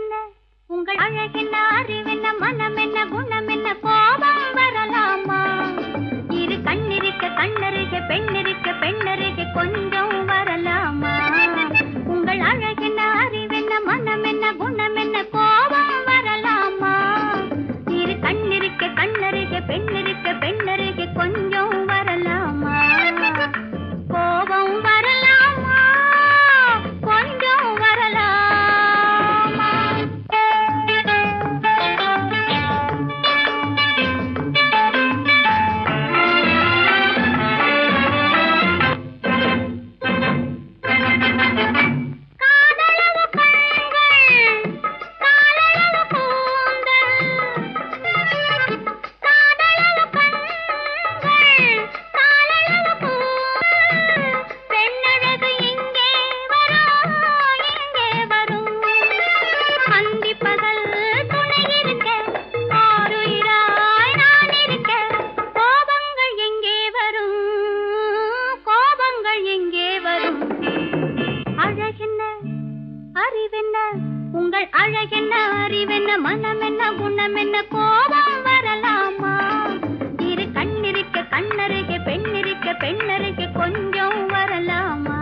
அழகென்ன உங்கள் அழகென்ன அறிவென்ன மனம் என்ன குணம் என்ன கோபம் வரலாமா இரு கண்ணிருக்க கண்ணருக பெண்ணிருக்க பெண்ணருக கொஞ்சம் வரலாமா உங்கள் அழகென்ன அறிவென்ன மனம் என்ன குணம் என்ன கோபம் வரலாமா இரு கண்ணிருக்க கண்ணருக பெண்ணிருக்க பெண்ணருக கொஞ்சம் வரலாமா கோபம் வரலாமா கொஞ்சம் வரலாமா உங்கள் அழகென்ன அறிவென்ன மனம் என்ன குணம் என்ன கோபம் வரலாமா இரு கண்ணிருக்க கண்ணருக பெண்ணிருக்க பெண்ணருக கொஞ்சம் வரலாமா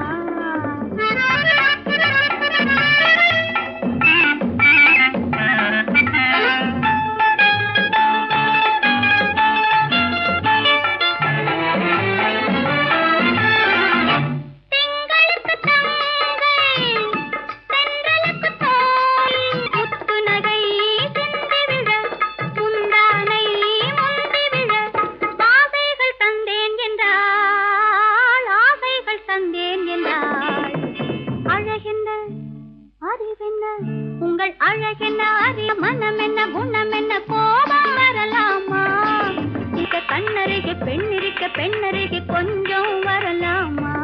உங்கள் அழகென்ன அறிய மனம் என்ன குணம் என்ன கோபம் வரலாமா இத கண்ணருக பெண்ணிருக்க பெண்ணருக கொஞ்சம் வரலாமா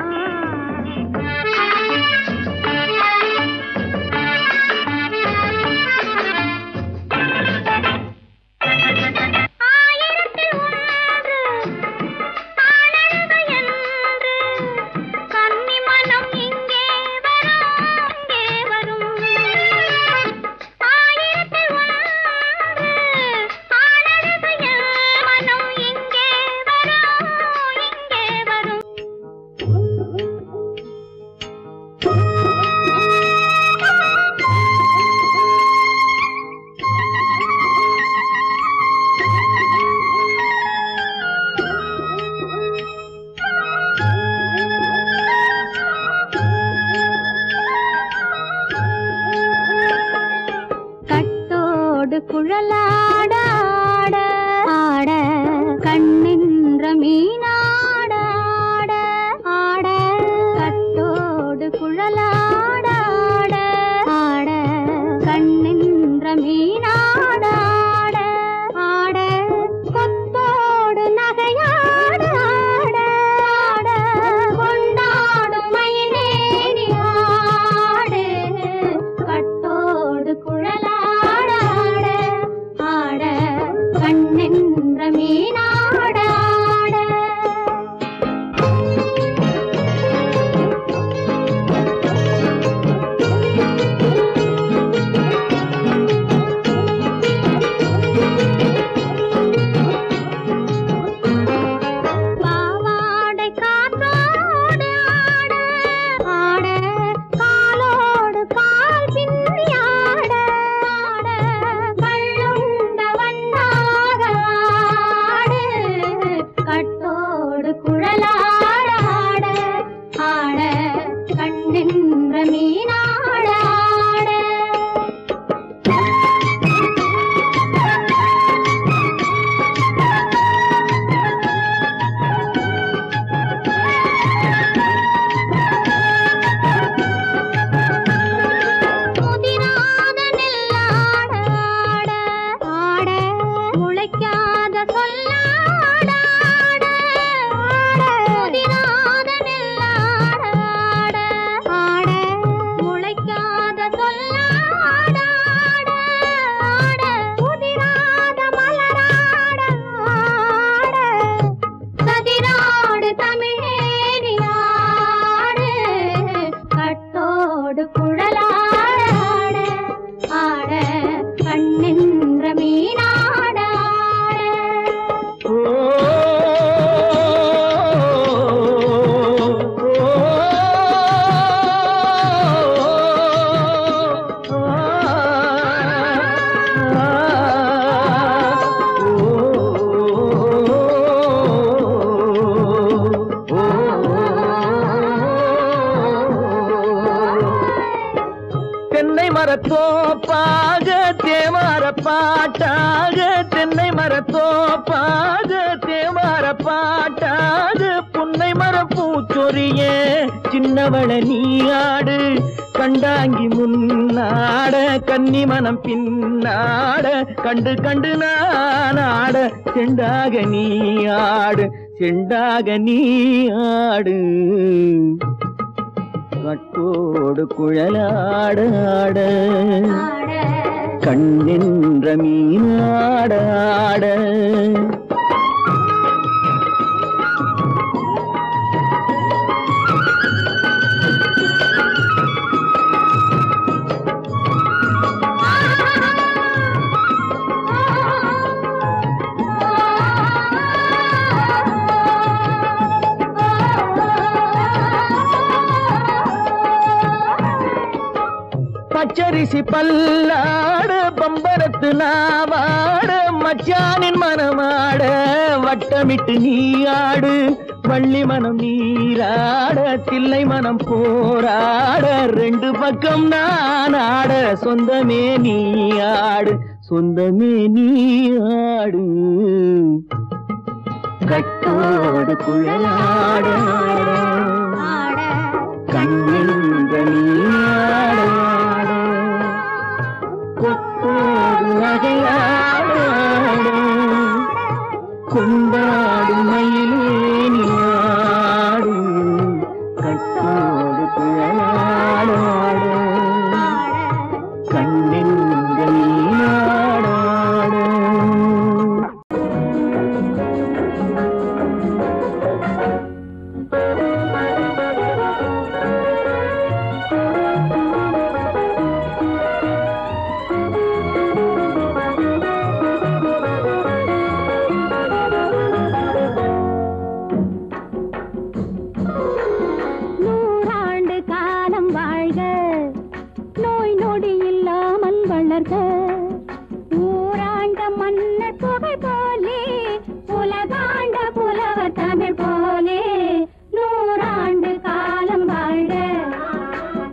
தோப்பாக தேவார பாட்டாக தென்னை மரத்தோப்பாக தேவார பாட்டாக புன்னை மர பூச்சொரிய சின்னவள நீயாடு கண்டாங்கி முன்னாட கன்னி மனம் பின்னாட கண்டு கண்டு நானாட செண்டாக நீயாடு செண்டாக நீயாடு கட்டோடு குழலாடாட கண்ணென்ற மீனாடாட பச்சரிசி பல்லாட பம்பரத்து நாவாட மச்சானின் மனமாட வட்டமிட்டு நீயாடு வள்ளி மனம் நீராட தில்லை மனம் போராட ரெண்டு பக்கம் நானாட சொந்தமே நீயாடு சொந்தமே நீயாடு கட்டோடு குழலாட கண்ணின்ற நீயாட கொண்டாடும் மயிலேனியாடு கட்டோடு குழலாடாடு கண்ணென்ற நீயாடாடு ஊராண்ட மன்னர் புகை போலே உலகாண்ட புலவர் தமிழ் போலே நூறாண்டு காலம் வாழ்க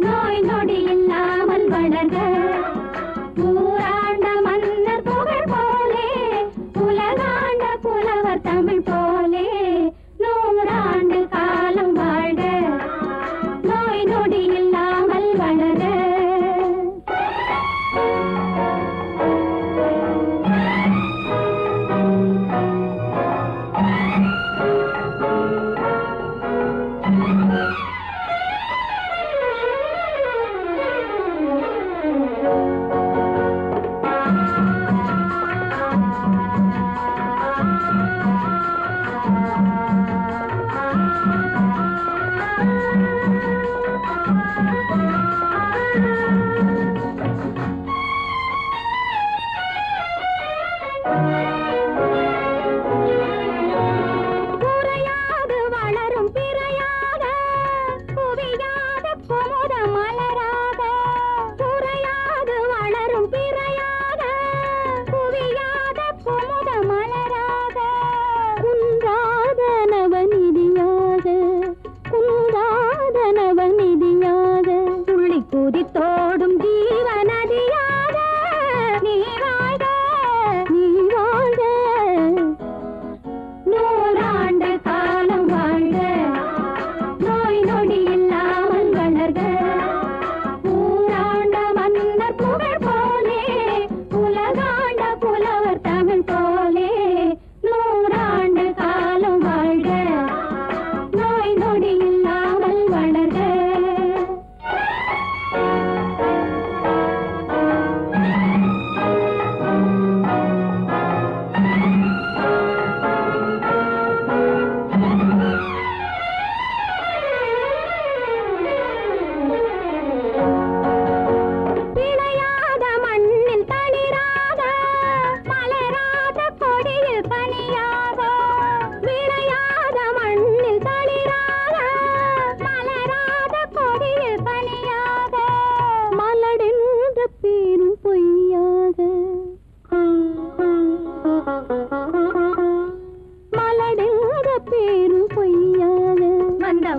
நோய் நொடி இல்லாமல் வளர்க ஊராண்ட மன்னர் புகழ் போலே உலகாண்ட புலவர் தமிழ் போலே நூறாண்டு காலம் வாழ்க நோய் நொடி இல்லாமல் வளர்க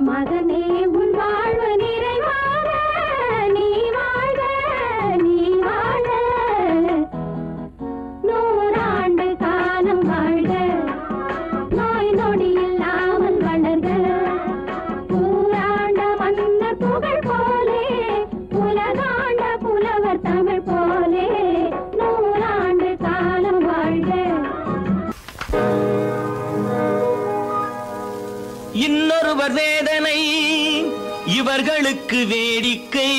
மகனே உன் வாழ்வு நிறைவாக நீ வாழ்க நீ இன்னொருவர் வேதனை இவர்களுக்கு வேடிக்கை,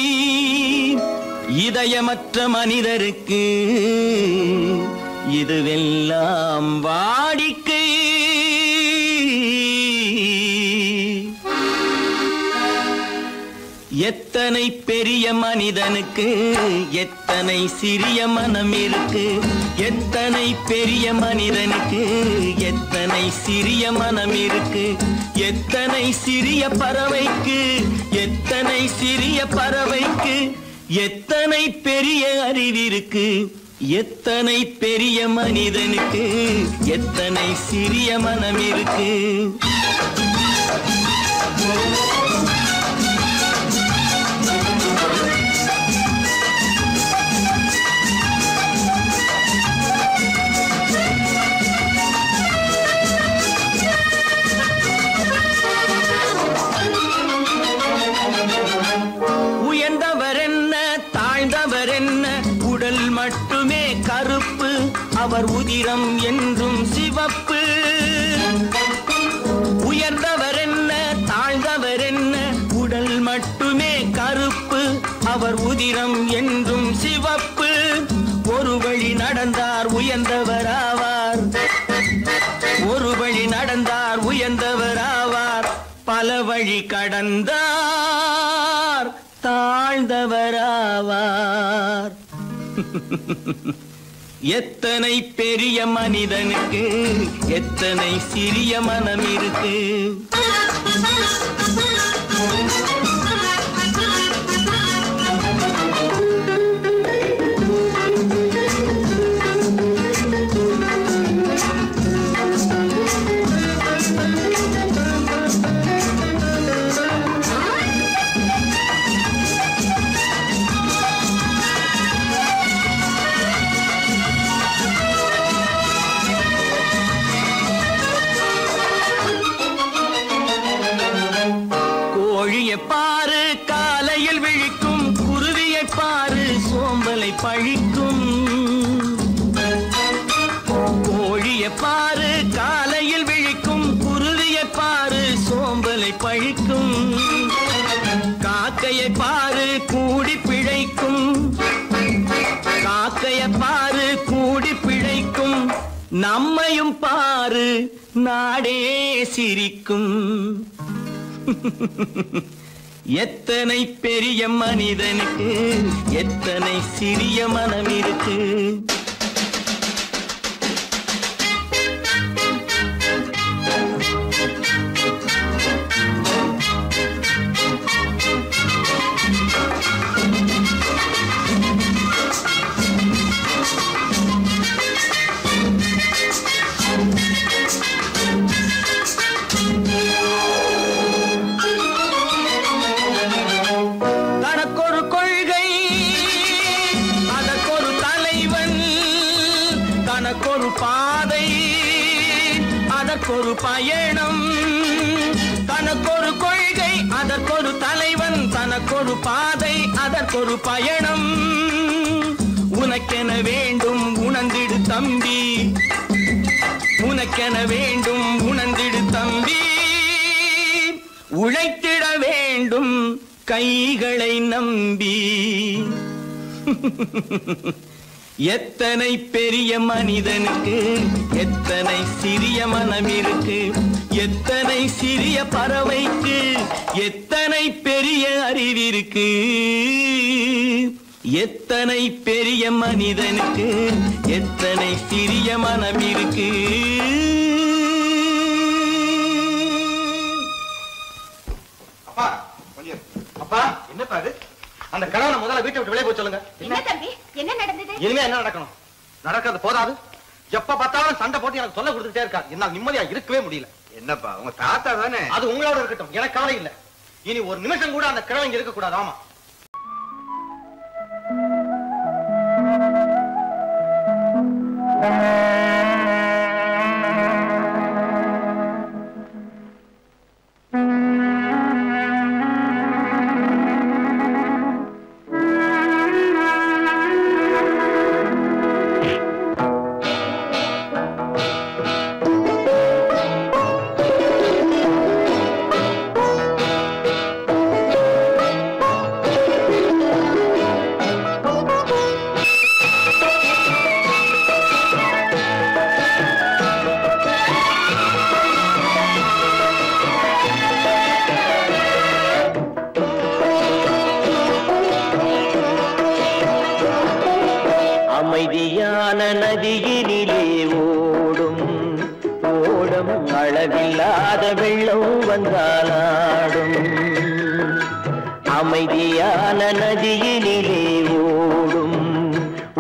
இதயமற்ற மனிதருக்கு இதுவெல்லாம் வாடிக்கை. எத்தனை பெரிய மனிதனுக்கு எத்தனை சிறிய மனம் இருக்கு, எத்தனை பெரிய மனிதனுக்கு எத்தனை சிறிய மனம் இருக்கு, எத்தனை சிறிய பறவைக்கு எத்தனை சிறிய பறவைக்கு எத்தனை பெரிய அறிவிருக்கு, எத்தனை பெரிய மனிதனுக்கு எத்தனை சிறிய மனம் இருக்கு. உயர்ந்தவர் என்ன தாழ்ந்தவர் என்ன, உடல் மட்டுமே கருப்பு, அவர் உதிரம் என்றும் சிவப்பு. உயர்ந்தவர் என்ன தாழ்ந்தவர் என்ன, உடல் மட்டுமே கருப்பு, அவர் உதிரம் என்றும் சிவப்பு. ஒரு வழி நடந்தார் உயர்ந்தவர் ஆவார், ஒரு வழி நடந்தார் உயர்ந்தவர் ஆவார், பல வழி கடந்தார் தாழ்ந்தவராவார். எத்தனை பெரிய மனிதனுக்கு எத்தனை சிறிய மனம் இருக்கு. கோழியை பாரு காலையில் விழிக்கும், குருவியை பாரு சோம்பலை பழிக்கும். கோழியை பாரு காலையில் விழிக்கும், குருவியை பாரு சோம்பலை பழிக்கும். காக்கையை பாரு கூடி பிழைக்கும், காக்கையை பாரு கூடி பிழைக்கும். நம்மையும் பாரு நாடே சிரிக்கும். எத்தனை பெரிய மனிதனுக்கு எத்தனை சிறிய மனம் இருக்கு. தனக்கொரு கொள்கை அதற்கொரு தலைவன், தனக்கொரு பாதை அதற்கொரு பயணம். தனக்கொரு கொள்கை அதற்கொரு தலைவன், தனக்கொரு பாதை அதற்கொரு பயணம். உனக்கென வேண்டும் உணர்ந்திடு தம்பி, உனக்கென வேண்டும் உணர்ந்திடு தம்பி. உழைத்திட வேண்டும் கைகளை நம்பி. எத்தனை பெரிய மனிதனுக்கு எத்தனை சிறிய மனம் இருக்கு, எத்தனை சிறிய பறவைக்கு எத்தனை பெரிய அறிவிருக்கு, எத்தனை பெரிய மனிதனுக்கு எத்தனை சிறிய மனம் இருக்கு. அப்பா என்னப்பா அது? அந்த கணவனை முதல்ல வீட்டை விட்டு வெளியே போய் சொல்லுங்க. என்ன தம்பி என்ன நடந்தது? இனிமே என்ன நடக்கணும்? நடக்கிறது போதாது, எப்ப பார்த்தாலும் சண்டை போட்டு எனக்கு சொல்ல கொடுத்துட்டே இருக்கா. என்னால நிம்மதியா இருக்கவே முடியல. என்னப்பா உங்க தாத்தா தானே? அது உங்களோட இருக்கட்டும், எனக்கு கவலை இல்ல. இனி ஒரு நிமிஷம் கூட அந்த கிழவங்க இருக்க கூடாது. ஆமா அளவில்லாத வெள்ளம் வந்தாலாடும் அமைதியான நதியினிலே ஓடும்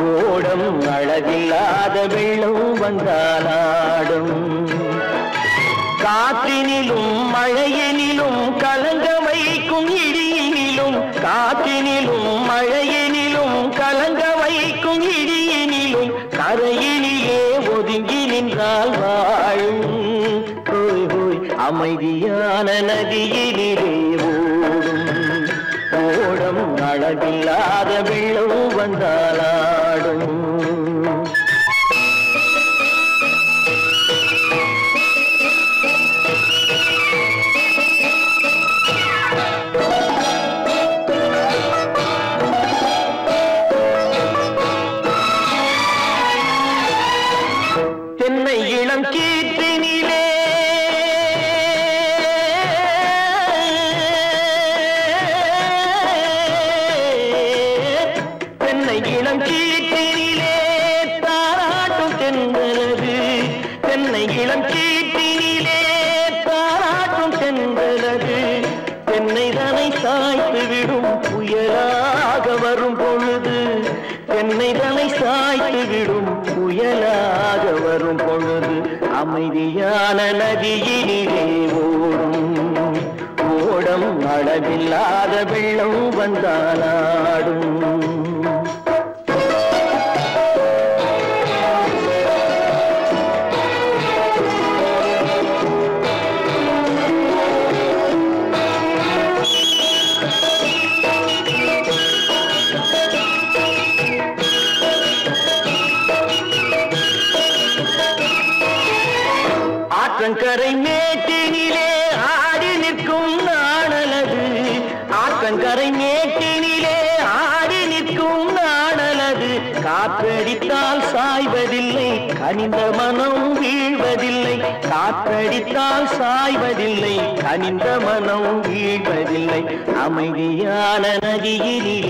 ஓடும் அளவில்லாத வெள்ளம் வந்தாலாடும் காற்றினிலும் மழையினிலும் கலங்க வைக்கும் இடியினிலும் காற்றினிலும் மழையினிலும் கலங்க வைக்கும் இடியினிலும் கரையினிலே ஒதுங்கி நின்றால் வாழும் ஹோய் ஹோய் அமைதியான நதியினிலே ஓடும் ஓடும் அளவில்லாத வெள்ளம் வந்தாலாடும் தென்னை இளம் கீற்றினிலே தென்னை இளம் கீற்றினிலே தாராட்டும் தென்றலது தென்னை இளம் கீற்றினிலே தாராட்டும் தென்றலது தென்னை தனை சாய்த்து விடும் புயலாக வரும் பொழுது தென்னை தனை சாய்த்து விடும் புயலாக வரும் பொழுது அமைதியான நதியினிலே ஓடும் ஓடம் அளவில்லாத வெள்ளம் வந்தாலாடும் ஆற்றங்கரை மேட்டினிலே ஆடி நிற்கும் நாணலது ஆற்றங்கரை மேட்டினிலே ஆடி நிற்கும் நாணலது காற்றடித்தால் சாய்வதில்லை கனிந்த மனம் வீழ்வதில்லை காற்றடித்தால் சாய்வதில்லை கனிந்த மனம் வீழ்வதில்லை அமைதியான நதியினிலே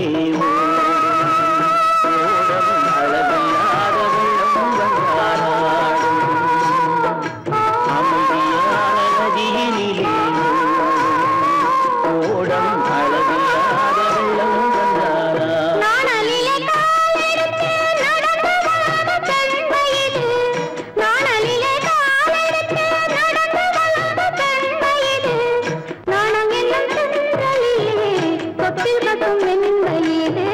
நாணம் என்னும் சென்றலிலே தொட்டில் கட்டும் வெண்மையிலே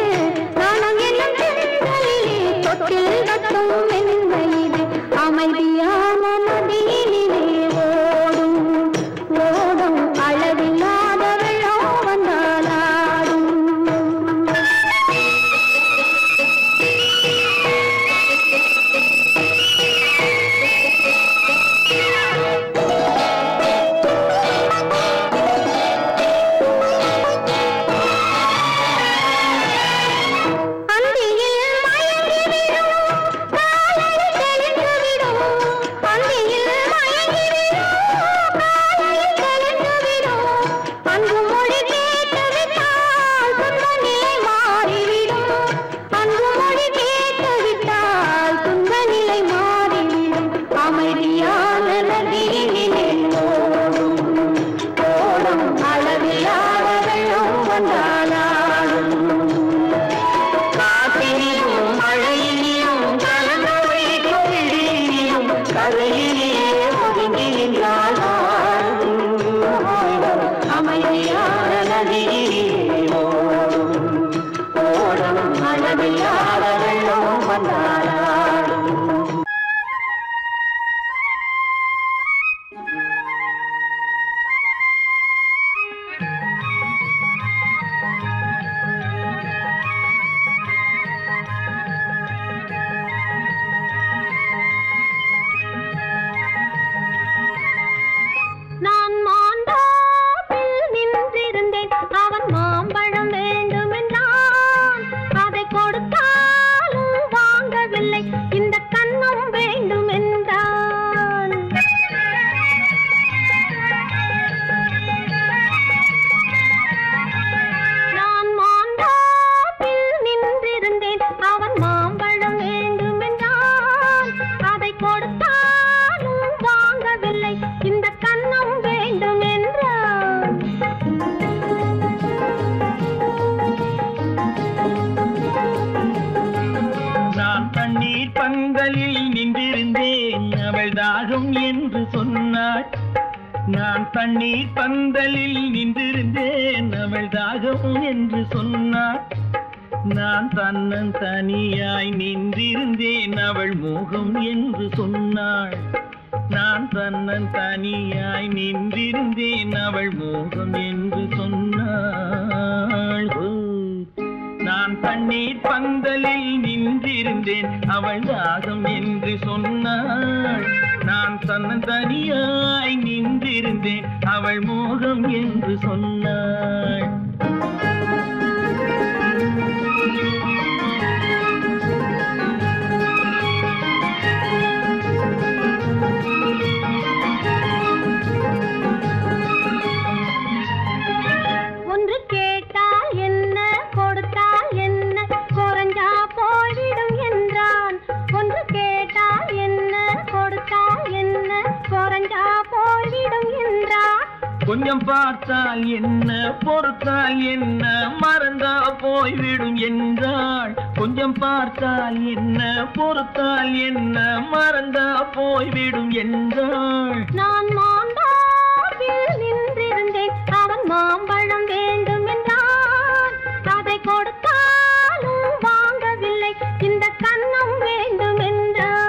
தண்ணீர் பந்தலில் நின்றிருந்தேன் அவள் தாகம் என்று சொன்னாள். நான் தன்னன் தனியாய் நின்றிருந்தேன் அவள் மோகம் என்று சொன்னாள். நான் தன்னன் தனியாய் நின்றிருந்தேன் அவள் மோகம் என்று சொன்னாள். நான் தண்ணீர் பந்தலில் நின்றிருந்தேன் அவள் தாகம் என்று சொன்னாள். நான் தன்னன் தனியாய் நின்றிருந்தேன் அவள் மோகம் என்று சொன்னாள். ஒன்று கேட்டால் என்ன கொடுத்தால் என்ன குறைஞ்சா போய்விடும் என்றான். ஒன்று கேட்டால் என்ன கொடுத்தால் என்ன குறைஞ்சா போய்விடும் என்றான். கொஞ்சம் பார்த்தால் என்ன பொறுத்தால் என்ன மறந்தா போய்விடும் என்றாள். கொஞ்சம் பார்த்தால் என்ன பொறுத்தால் என்ன மறந்தா போய்விடும் என்றாள். நான் மாந்தாப்பில் நின்றிருந்தேன் அவன் மாம்பழம் வேண்டும் என்றான். அதை கொடுத்தாலும் வாங்கவில்லை இந்த கன்னம் வேண்டும் என்றான்.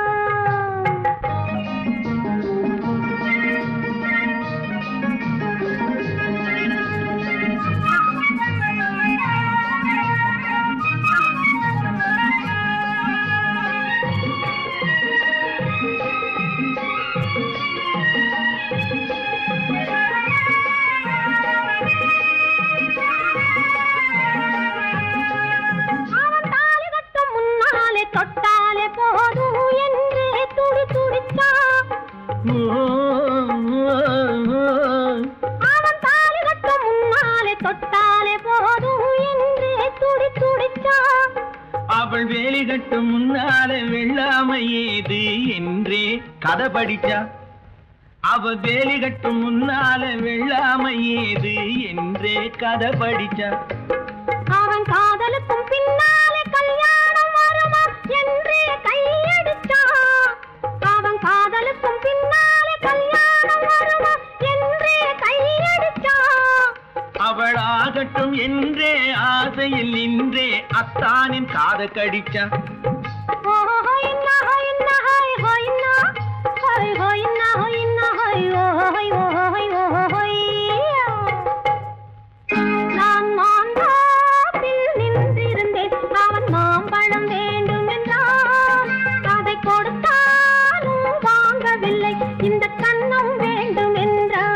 தொட்டாலே போதும் என்று துடி துடித்தான். அவன் தாலி கட்ட முன்னாலே தொட்டாலே போதும் என்று துடி துடித்தான். அவள் வேலி கட்டும் முன்னாலே வெள்ளாமை ஏது என்றே கதை படிச்சா. அவள் வேலி கட்டும் முன்னாலே வெள்ளாமை ஏது என்றே கதை படிச்சா. அவன் காதலுக்கும் பின்னாலே கல்யாணம் வருமா என்றே கையடிச்சான். அவன் காதலுக்கும் பின்னாலே கல்யாணம் வருமா என்றே கையடிச்சான். அவள் ஆகட்டும் என்றே ஆசையில் நின்றே அத்தானின் காத கடிச்சா. நான் மாந்தாப்பில் நின்றிருந்தேன் அவன் மாம்பழம் வேண்டும் என்றான். அதை கொடுத்தாலும் வாங்கவில்லை இந்த கன்னம் வேண்டும் என்றான்.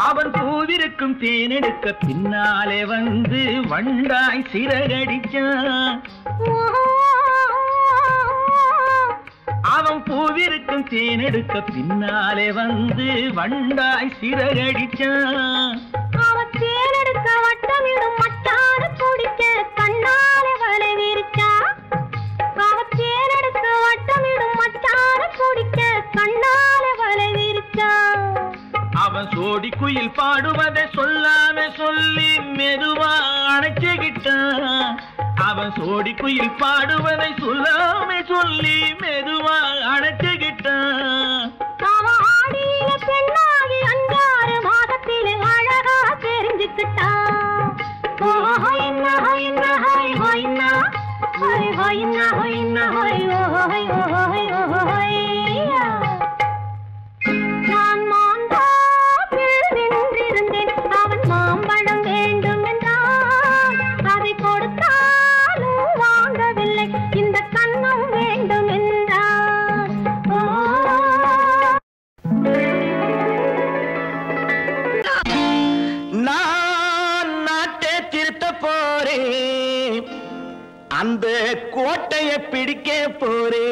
அவன் பூவிருக்கும் தேனெடுக்க பின்னாலே வந்து வண்டாய் சிறகடிச்சான். அவன் பூவிருக்கும் தேனெடுக்க பின்னாலே வந்து வண்டாய் சிறகடிச்சான். அவன் தேனெடுக்க வட்டமிடும் மட்டான குடிக்க கண்ணாலே வலை விரிச்சா. அவன் தேனெடுக்க வட்டமிடும் மட்டான குடிக்க கண்ணாலே வலை விரிச்சா. அவன் சோடி குயில் பாடுவதை சொல்லாம சொல்லி மெதுவா அணைச்சுக்கிட்டான். அவன் சோடி குயில் பாடுவதை சொல்லாம சொல்லி மெதுவா அணைச்சுக்கிட்டான். அவன் ஆடிய பெண்ணாகி 5-6 மாதத்திலே அழகா தெரிஞ்சுக்கிட்டான். நான் மாந்தாப்பில் நின்றிருந்தேன் அவன் மாம்பழம் வேண்டும் என்றான். அதை கொடுத்தாலும் வாங்கவில்லை இந்த கன்னம் வேண்டும் என்றான். நான் நாட்டை திருத்த போறேன், அந்த கோட்டையை பிடிக்க போறேன்.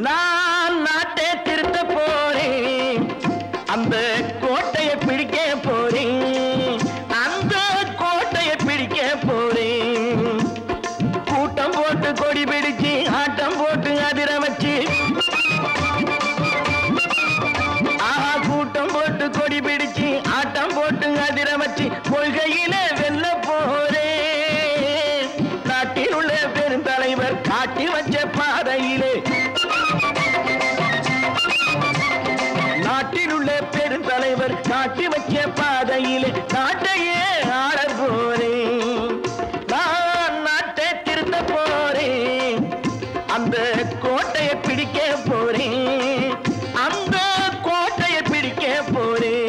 நான் நாட்டை திருத்த போறேன், அந்த கோட்டையை பிடிக்க போறேன், அந்த கோட்டையை பிடிக்க போறேன். கூட்டம் போட்டு கொடி பிடிச்சு ஆட்டம் போட்டு அதிர வச்சு, கூட்டம் போட்டு கொடி பிடிச்சு ஆட்டம் போட்டு அதிர வச்சு கொள்கையில வெல்ல போறேன். நாட்டில் உள்ள பெருந்தலைவர் காட்டி வச்ச பாதையிலே, நாட்டில் உள்ள பெருந்தலைவர் காட்டி வச்ச பாதையிலே நாட்டையே ஆள போறேன். நான் நாட்டை திருத்த போறேன், அந்த கோட்டையை பிடிக்க போறேன், அந்த கோட்டையை பிடிக்க போறேன்.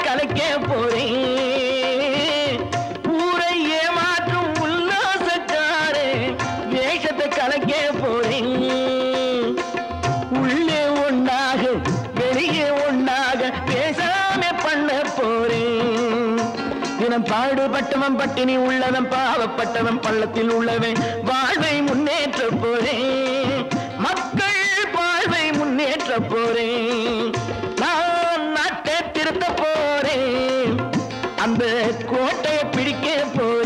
கலைக்க போறேன், ஊரை ஏமாற்றும் உல்லாசக்காரே வேஷத்தை கலைக்க போறேன். உள்ளே ஒன்னாக வெளியே ஒன்னாக பேசாம பண்ண போறேன். தினம் பாடுபட்டவன் பட்டினி உள்ளவன் பாவப்பட்டவன் பள்ளத்தில் உள்ளவன் வாழ்வை முன்னேற்ற போறேன், மக்கள் வாழ்வை முன்னேற்ற போறேன். நான் நாட்டை திருத்த போறேன், அந்த கோட்டையை பிடிக்க போறேன்.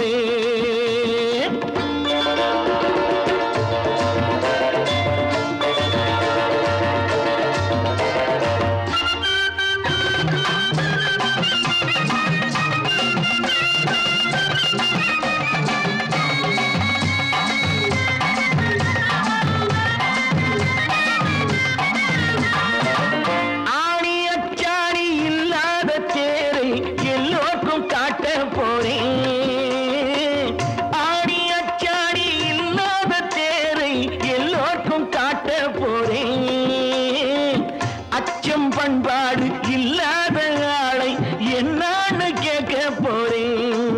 பண்பாடு இல்லாத ஆளை என்னான்னு கேட்க போறேன்.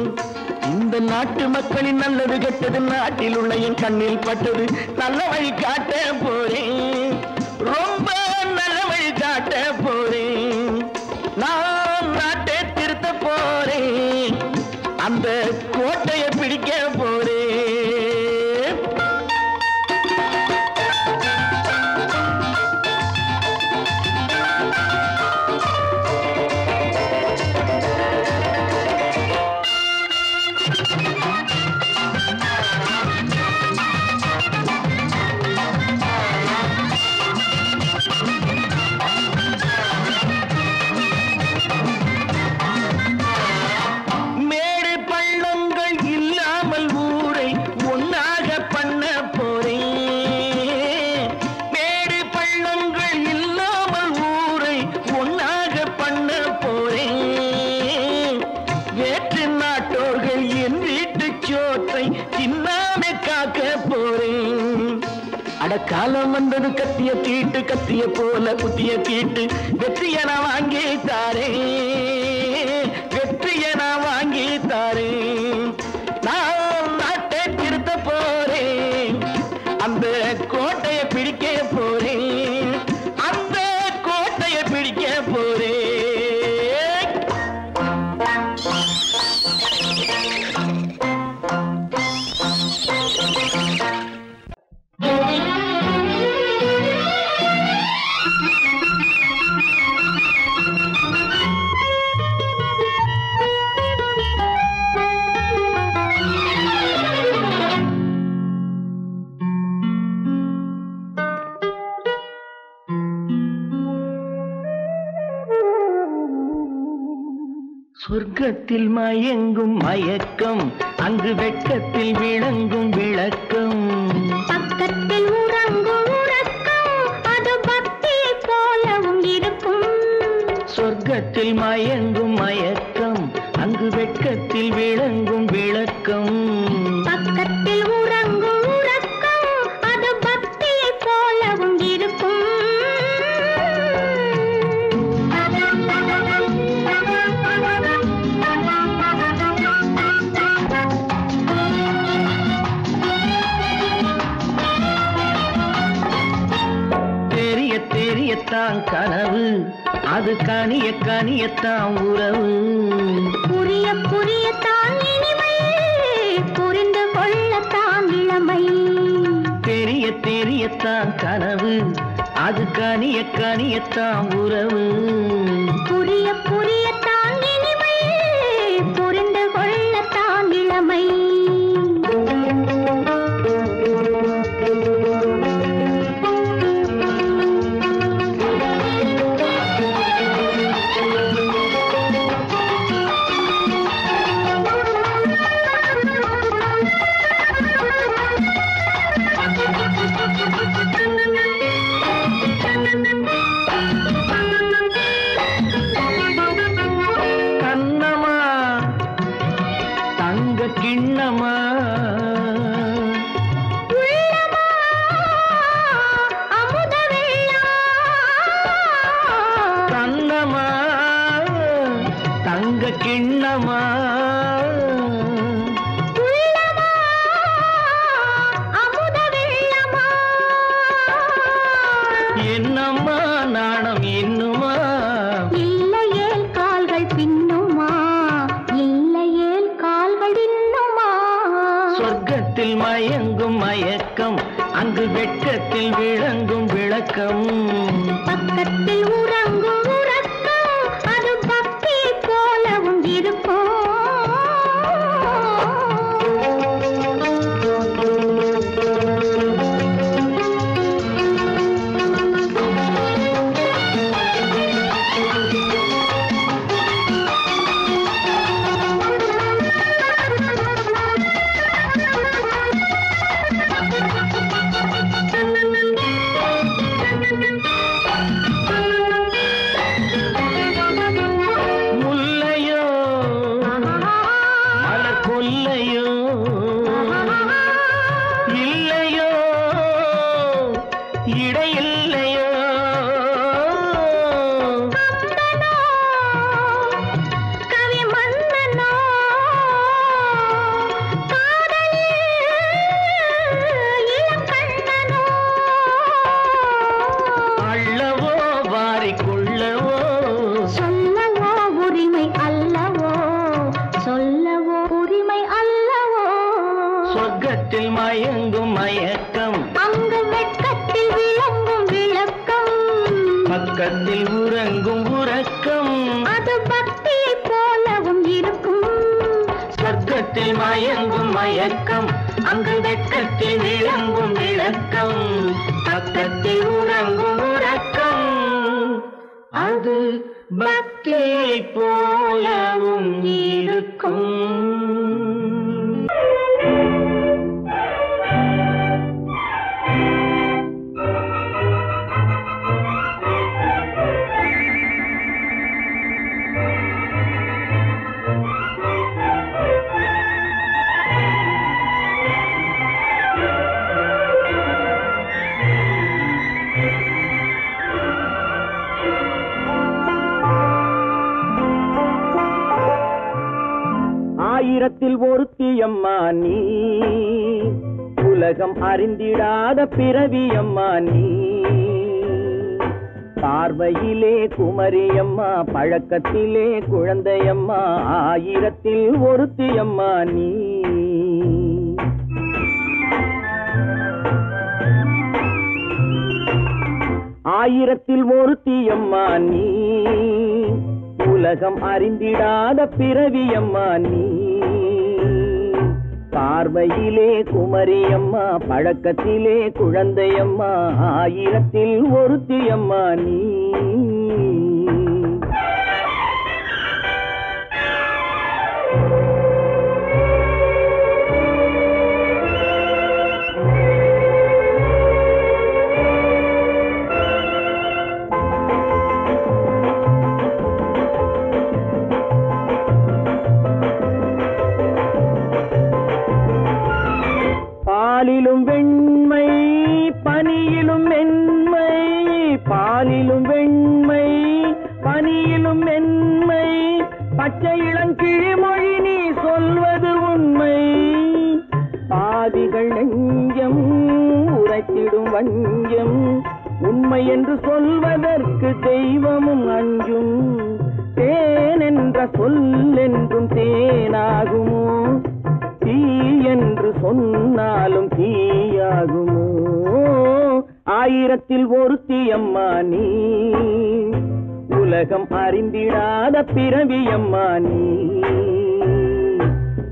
இந்த நாட்டு மக்களின் நல்லது கெட்டது நாட்டில் உள்ள என் கண்ணில் பட்டது நல்ல வழி காட்ட போறேன், ரொம்ப நல்ல வழி காட்ட போறேன். நான் நாட்டை திருத்த போறேன், அந்த கோட்டையை பிடிக்க போறேன். காலம் வந்தது கத்திய தீட்டு, கத்திய போல குத்திய தீட்டு, வெற்றிய நான் வாங்கி தாரேன், வெற்றிய நான் வாங்கி தாரேன். நான் நாட்டை திருத்த போறேன், அந்த கோட்டையை பிடிக்க போறேன், அந்த கோட்டையை பிடிக்க போறேன். சொர்க்கத்தில் மயங்கும் மயக்கம், அங்கு வெட்கத்தில் விளங்கும் விளக்கம், பக்கத்தில் உறங்கும் உறக்கம், அது பக்தியை போலவும் இருக்கும். சொர்க்கத்தில் மயங்கும் மயக்கம், அங்கு வெட்கத்தில் விளங்கும் விளக்கம், பக்கத்தில் உறங்கும் உறக்கம், அது பக்தியை போலவும் இருக்கும். கனவு அது கனிய கனியத்தான் உறவு புரிய புரியத்தான் இனிமை புரிந்து கொள்ளத்தான் இளமை தெரிய தெரியத்தான் கனவு அது கனிய கனியத்தான் உறவு புரிய புரியத்தான் இனிமை புரிந்து கொள்ளத்தான் இளமை கிண்ணமா அமுத கண்ணமா தங்க கிண்ணமா அமுத வெள்ளமா என்னம்மா நாணம் இன்னுமா இல்லையேல் கால்கள் பின்னுமா இல்லையேல் கால்கள் இன்னுமா சொர்க்கத்தில் மயங்கும் மயக்கம் அங்கு வெட்கத்தில் விளங்கும் விளக்கம் பக்கத்தில் உறங்கும் உறக்கம் அது பக்தியை போலவும் இருக்கும் முல்லையோ மலர் கொல்லையோ இல்லையோ இடையில்லையோ கவி மன்னனோ காதலில் இளம் கண்ணனோ அள்ளவோ வாரிக்கொள்ளவோ சொல்லவோ உரிமை அல்லவோ சொல்லவோ உரிமை அல்லவோ சொர்க்கத்தில் மயங்கும் மயக்கம் அங்கு வெட்கத்தில் விளங்கும் விளக்கம் பக்கத்தில் உறங்கும் உறக்கம் அது பக்தியை போலவும் இருக்கும் சொர்க்கத்தில் மயங்கும் மயக்கம் அங்கு வெட்கத்தில் விளங்கும் விளக்கம் பக்கத்தில் உறங்கும் உறக்கம் அது பக்தியை போலவும் இருக்கும் ஆயிரத்தில் ஒருத்தியம்மா நீ உலகம் அறிந்திடாத பிறவியம்மா நீ பார்வையிலே குமரியம்மா பழக்கத்திலே குழந்தையம்மா ஆயிரத்தில் ஒருத்தியம்மா நீ ஆயிரத்தில் ஒருத்தியம்மா நீ உலகம் அறிந்திடாத பிறவியம்மா நீ பார்வையிலே குமரியம்மா பழக்கத்திலே குழந்தையம்மா ஆயிரத்தில் ஒருத்தியம்மா நீ பாலிலும் வெண்மை பனியிலும் மென்மை பாலிலும் வெண்மை பனியிலும் மென்மை பச்சை இளங்கிழிமொழி நீ சொல்வது உண்மை பாதிகள் நெஞ்சம் உரைத்திடும் வஞ்சம் உன் உண்மை என்று சொல்வதற்கு தெய்வமும் அஞ்சும். தேன் என்ற சொல் என்றும் தேனாகுமோ? தீ என்று சொன்னாலும் தீயாகுமோ? ஆயிரத்தில் ஒருத்தி அம்மா நீ, உலகம் அறிந்திடாத பிறவியம்மா நீ.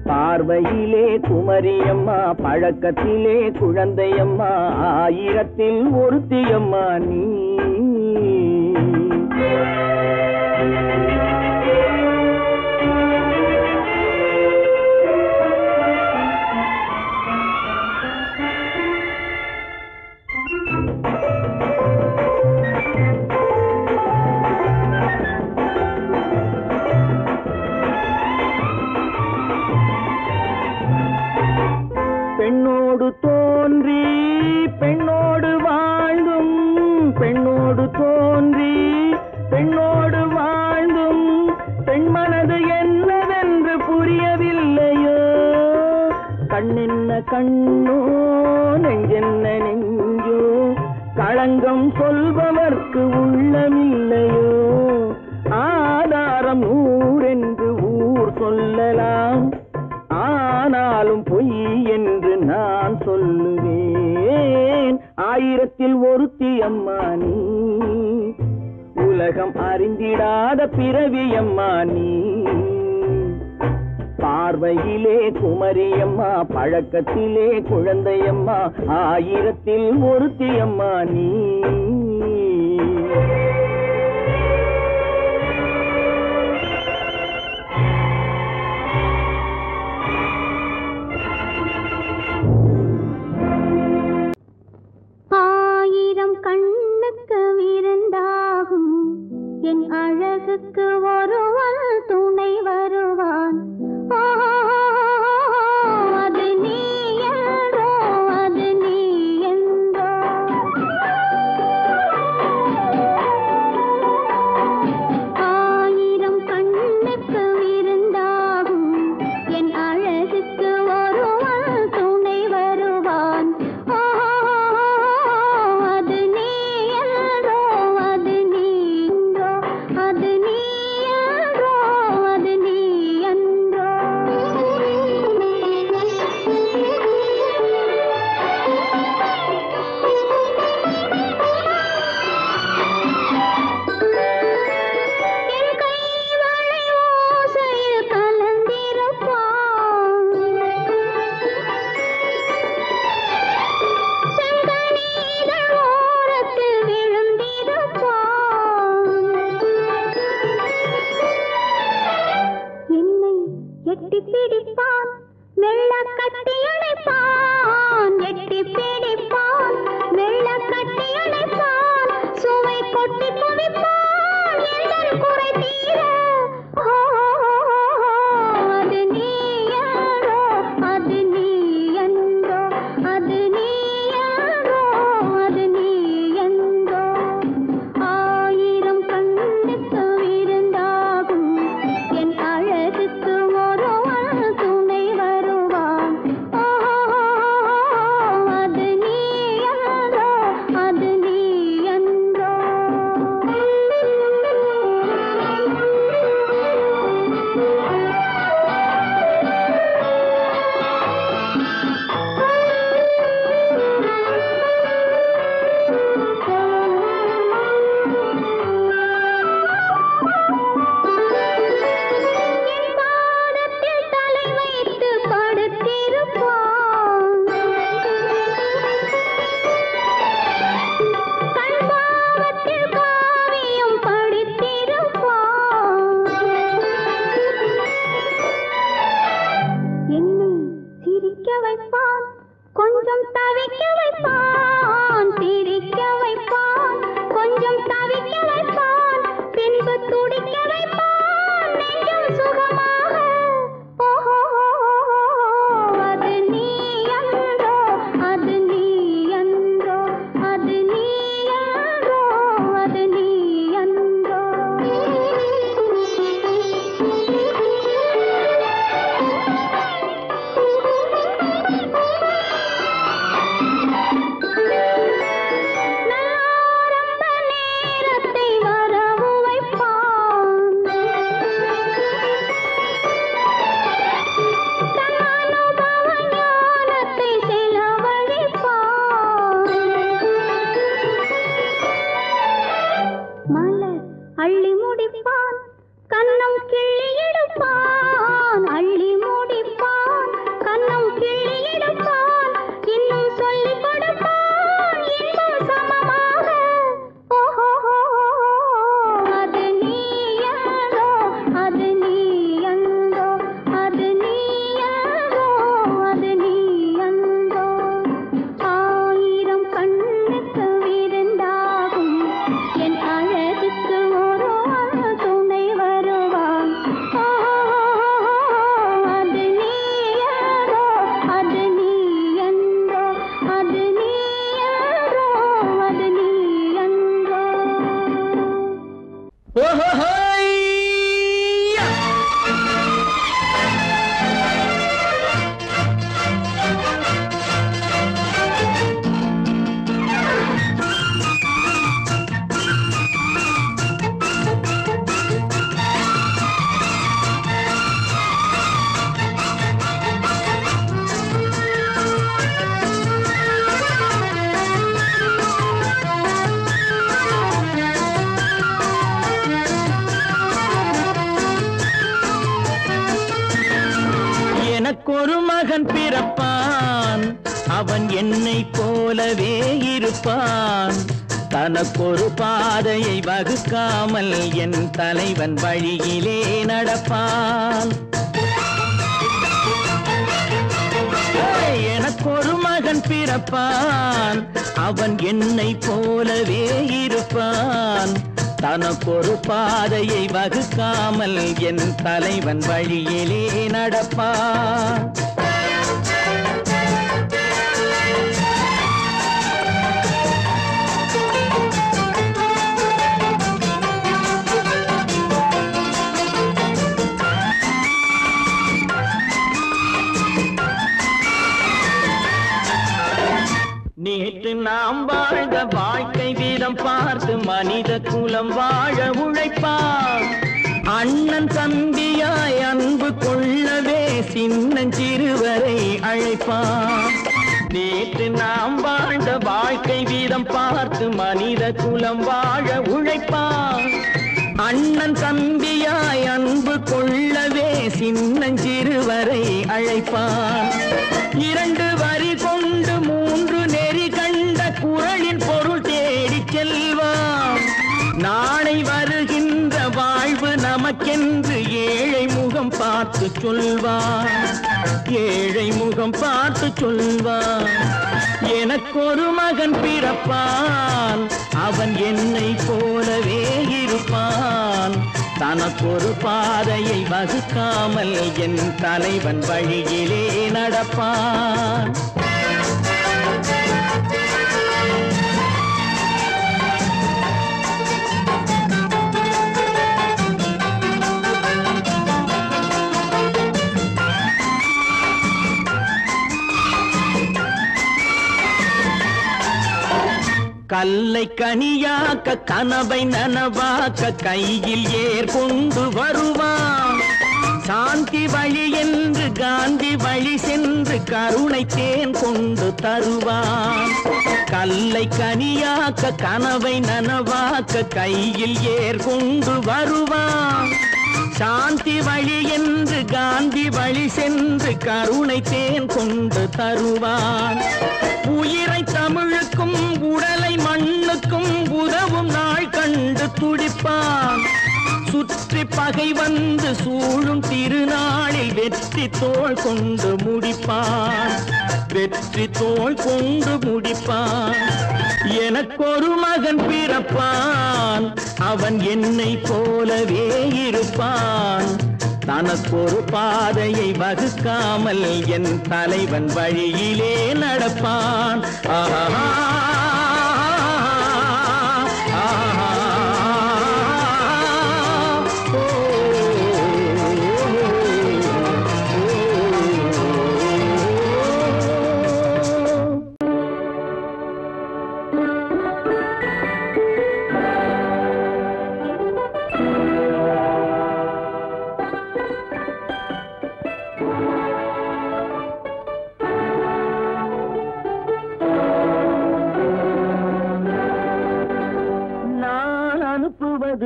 பார்வையிலே குமரியம்மா, பழக்கத்திலே குழந்தையம்மா, ஆயிரத்தில் ஒருத்தியம்மா நீ. பெண்ணோடு தோன்றி பெண்ணோடு வாழ்ந்தும், பெண்ணோடு தோன்றி பெண்ணோடு வாழ்ந்தும், பெண் மனது என்னவென்று புரியவில்லையோ? கண்ணென்ன கண்ணோ, நெஞ்சென்ன நெஞ்சோ, களங்கம் சொல்பவர்க்கு உள்ளமில்லையோ? ஆதாரம் ஊரென்று ஊர் சொல்லலாம், ஆனாலும் பொய் என்று நான் சொல்லுவேன். ஆயிரத்தில் ஒருத்தி அம்மா நீ, உலகம் அறிந்திடாத பிறவியம்மா நீ. பார்வையிலே குமரியம்மா, பழக்கத்திலே குழந்தையம்மா, ஆயிரத்தில் ஒருத்தி அம்மா நீ. கண்ணுக்கு விருந்தாகும் என் அழகுக்கு ஒருவன் துணை வருவான். அது நீ என்றோ, அது நீ என்றோ. ஆயிரம் கண்ணுக்கு விருந்தாகும் என் அழகுக்கு ஒருவன் துணை வருவான். எட்டி பிடிப்பான், மெல்ல கட்டி அணைப்பான். எட்டி பிடிப்பான், மெல்ல கட்டி அணைப்பான். சுவை கொட்டி குவிப்பான், எந்தன் குறை தீர. அது நீ என்றோ, அது நீ என்றோ, அது நீ என்றோ, அது நீ என்றோ. ஆயிரம் கண்ணுக்கு விருந்தாகும் என் அழகுக்கு ஒருவன் துணை வருவான். அது நீ அள்ளி முடிப்பான் கண்ணம் கிள்ளி எடுப்பான் அள்ளி முடிப்பான் கண்ணம் கிள்ளி எடுப்பான் இன்னும் சொல்லி கொடுப்பான் இன்னும் சமமாக ஓஹோ அது நீ யாரோ அது நீ அந்தோ அது நீ யாரோ அது நீ அந்தோ ஆயிரம் கண்ணுக்கு விருந்தாகும் என் அழகுக்கு ஒரு துணை வருவான் அது நீ யாரோ அது நீ அந்தோ அது நீ யாரோ அது நீ அந்தோ எனக்கொரு மகன் பிறப்பான் அவன் என்னை போலவே இருப்பான் தனக்கொரு பாதையை வகுக்காமல் என் தலைவன் வழியிலே நடப்பான் எனக்கொரு மகன் பிறப்பான் அவன் என்னை போலவே இருப்பான் தனக்கொரு பாதையை வகுக்காமல் என் தலைவன் வழியிலே நடப்பான் நேற்று நாம் வாழ்ந்த வாழ்க்கை வீதம் பார்த்து மனித குலம் வாழ உழைப்பான் அண்ணன் தம்பியாய் அன்பு கொள்ளவே சின்னஞ்சிறுவரை அழைப்பான் நேற்று நாம் வாழ்ந்த வாழ்க்கை வீதம் பார்த்து மனித குலம் வாழ உழைப்பான் அண்ணன் தம்பியாய் அன்பு கொள்ளவே சின்னஞ்சிறுவரை அழைப்பான் இரண்டு வரி கொண்டு மூன்று நெறி கண்ட குறளின் பொருள் தேடி செல்வான் நாளை வருகின்ற வாழ்வு நமக்கென்று ஏழை முகம் பார்த்து சொல்வான் ஏழை முகம் பார்த்து சொல்வான் எனக்கொரு மகன் பிறப்பான் அவன் என்னை போலவே இருப்பான் தனக்கொரு பாதையை வகுக்காமல் என் தலைவன் வழியிலே நடப்பான் கல்லை கனியாக்க கனவை நனவாக்க கையில் ஏற்கொண்டு வருவான் சாந்தி வழி என்று காந்தி வழி சென்று கருணை தேன் கொண்டு தருவான் கல்லை கனியாக்க கனவை நனவாக்க கையில் ஏற்கொண்டு வருவான் சாந்தி வழி என்று காந்தி வழி சென்று கருணை தேன் கொண்டு தருவான் உயிரை தமிழுக்கும் உடலை மண்ணுக்கும் உதவும் நாள் கண்டு துடிப்பான் சுற்றி பகை வந்து சூழும் திருநாளில் வெற்றி தோள் கொண்டு முடிப்பான் வெற்றி தோள் கொண்டு முடிப்பான் எனக்கொரு மகன் பிறப்பான் அவன் என்னை போலவே இருப்பான் தனக்கொரு பாதையை வகுக்காமல் என் தலைவன் வழியிலே நடப்பான் ஆஹா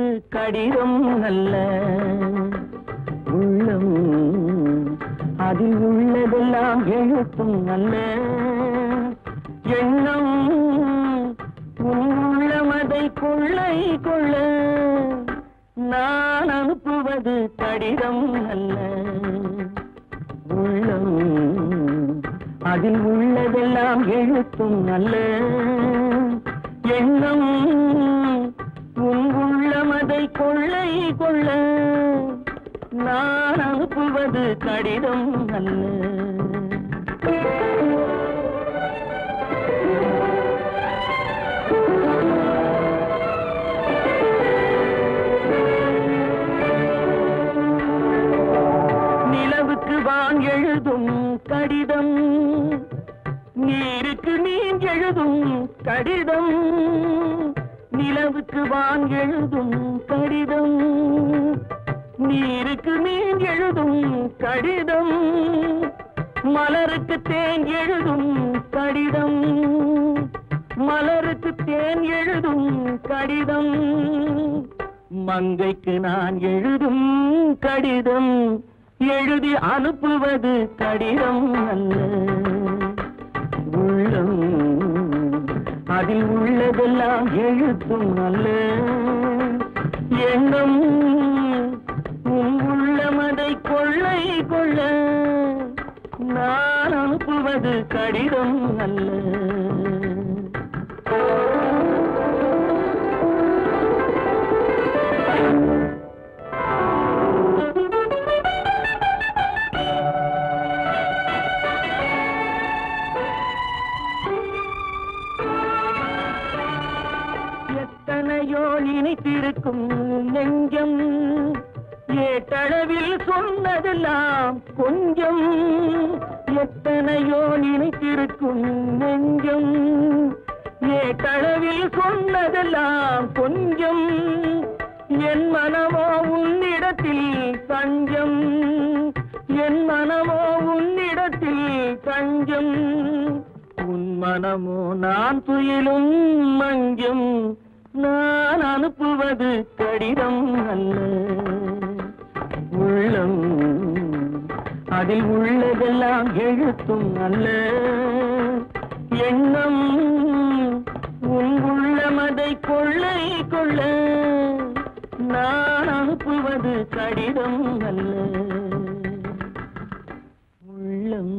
அனுப்புவது கடிதம் அல்ல உள்ளம் அதில் உள்ளதெல்லாம் எழுத்தும் அல்ல எண்ணம் உள்ளமதை கொள்ளை கொள்ள நான் அனுப்புவது கடிதம் அல்ல உள்ளம் அதில் உள்ளதெல்லாம் எழுத்தும் அல்ல எண்ணம் உள்ளமதை கொள்ளை கொள்ள நான் அனுப்புவது கடிதம் அல்ல நிலவுக்கு வான் எழுதும் கடிதம் நீருக்கு நீர் எழுதும் கடிதம் நிலவுக்கு வான் எழுதும் கடிதம் நீருக்கு நீர் எழுதும் கடிதம் மலருக்கு தேன் எழுதும் கடிதம் மலருக்கு தேன் எழுதும் கடிதம் மங்கைக்கு நான் எழுதும் கடிதம் எழுதி அனுப்புவது கடிதம் அல்ல உள்ளம் அதில் உள்ளதெல்லாம் எழுத்தும் அல்ல எண்ணம் உள்ளமதை கொள்ளை கொள்ள நான் அனுப்புவது கடிதம் அல்ல எத்தனையோ இனித்திருக்கும் நெஞ்சம் ஏட்டளவில் சொன்னதெல்லாம் கொஞ்சம் எத்தனையோ நினைத்திருக்கும் நெஞ்சம் ஏட்டளவில் சொன்னதெல்லாம் கொஞ்சம் என் மனமோ உன்னிடத்தில் தஞ்சம் என் மனமோ உன்னிடத்தில் தஞ்சம் உன் மனமோ நான் துயிலும் மஞ்சம் நான் அனுப்புவது கடிதம் அல்ல உள்ளம் அதில் உள்ளதெல்லாம் எழுத்தும் அல்ல எண்ணம் உன் உள்ளமதை கொள்ளை கொள்ள நான் அனுப்புவது கடிதம் அல்ல உள்ளம்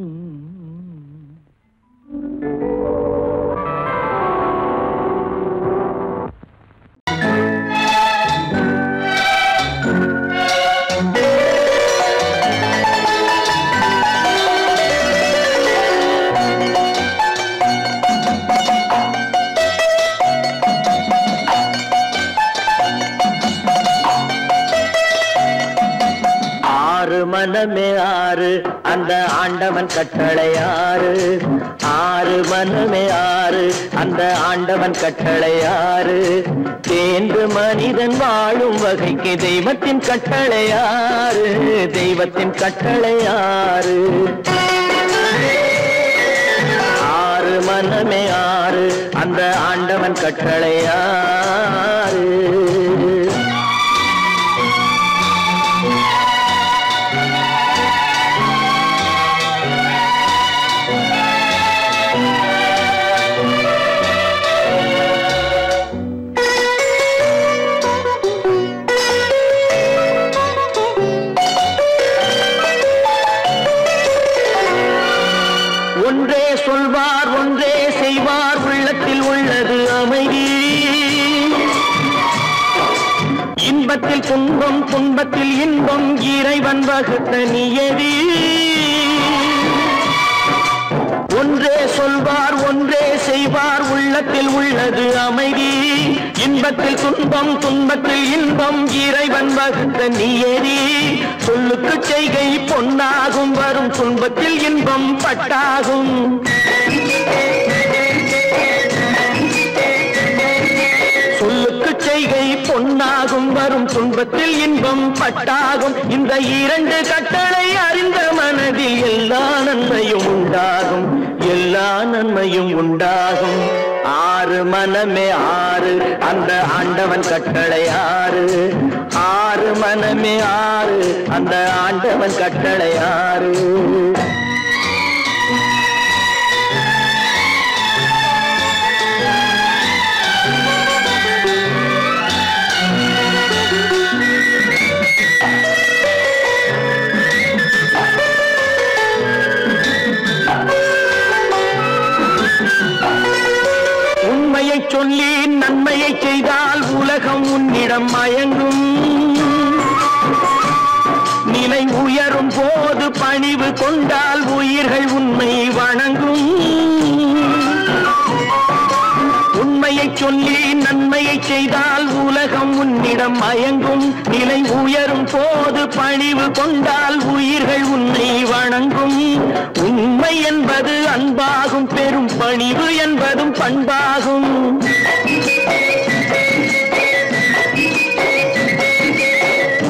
மனமே ஆறு அந்த ஆண்டவன் கட்டளை ஆறு ஆறு மனமே ஆறு அந்த ஆண்டவன் கட்டளை ஆறு தேர்ந்து மனிதன் வாழும் வகைக்கு தெய்வத்தின் கட்டளை ஆறு தெய்வத்தின் கட்டளை ஆறு ஆறு மனமே ஆறு அந்த ஆண்டவன் கட்டளை ஆறு ஒன்றே சொல்வார் ஒன்றே செய்வார் உள்ளத்தில் உள்ளது அமைதி இன்பத்தில் துன்பம் துன்பத்தில் இன்பம் இறைவன் வகுத்த நியதி ஒன்றே சொல்வார் ஒன்றே செய்வார் உள்ளத்தில் உள்ளது அமைதி இன்பத்தில் துன்பம் துன்பத்தில் இன்பம் இறைவன் வகுத்த நியதி சொல்லுக்கு செய்கை பொன்னாகும் வரும் துன்பத்தில் இன்பம் பட்டாகும் சொல்லுக்கு செய்கை பொன்னாகும் வரும் துன்பத்தில் இன்பம் பட்டாகும் இந்த இரண்டு கட்டளை அறிந்த மனதில் எல்லா நன்மையும் உண்டாகும் எல்லா நன்மையும் உண்டாகும் ஆறு மனமே ஆறு அந்த ஆண்டவன் கட்டளை ஆறு ஆறு மனமே ஆறு அந்த ஆண்டவன் கட்டளை ஆறு உண்மையை சொல்லி நன்மையை செய்தால் உலகம் உன்னிடம் மயங்கும் நிலை உயரும் போது பணிவு கொண்டால் உயிர்கள் உன்னை வணங்கும் உண்மையை சொல்லி நன்மையை செய்தால் உலகம் உன்னிடம் மயங்கும் நிலை உயரும் போது பணிவு கொண்டால் உயிர்கள் உன்னை வணங்கும் உண்மை என்பது அன்பாகும் பெரும் பணிவு என்பதும் பண்பாகும்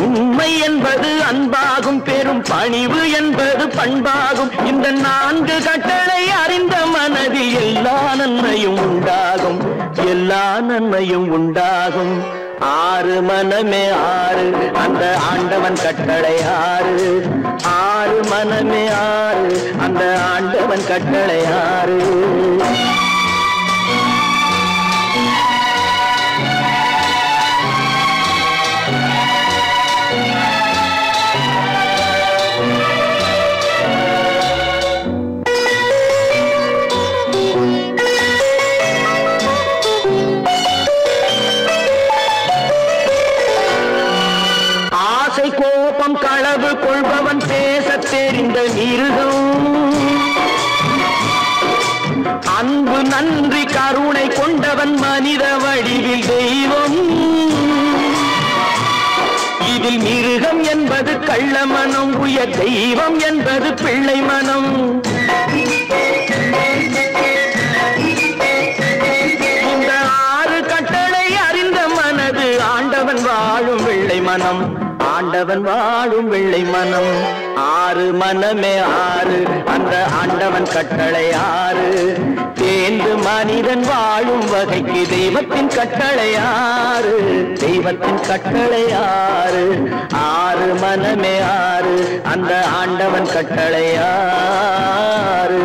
உண்மை என்பது அன்பாகும் பெரும் பணிவு என்பது பண்பாகும் இந்த 4 கட்டளை அறிந்த மனதில் எல்லா நன்மையும் உண்டாகும் எல்லா நன்மையும் உண்டாகும் ஆறு மனமே ஆறு அந்த ஆண்டவன் கட்டளை ஆறு ஆறு மனமே ஆறு அந்த ஆண்டவன் கட்டளை ஆறு கோபம் களவு கொள்பவன் பேச தெரிந்த மிருகம் அன்பு நன்றி கருணை கொண்டவன் மனித வடிவில் தெய்வம் இதில் மிருகம் என்பது கள்ள மனம் உயர் தெய்வம் என்பது பிள்ளை மனம் இந்த 6 கட்டளை அறிந்த மனது ஆண்டவன் வாழும் வெள்ளை மனம் ஆண்டவன் வாழும் வெள்ளை மனம் ஆறு மனமே ஆறு அந்த ஆண்டவன் கட்டளை ஆறு தேர்ந்து மனிதன் வாழும் வகைக்கு தெய்வத்தின் கட்டளை ஆறு தெய்வத்தின் கட்டளை ஆறு ஆறு மனமே ஆறு அந்த ஆண்டவன் கட்டளை ஆறு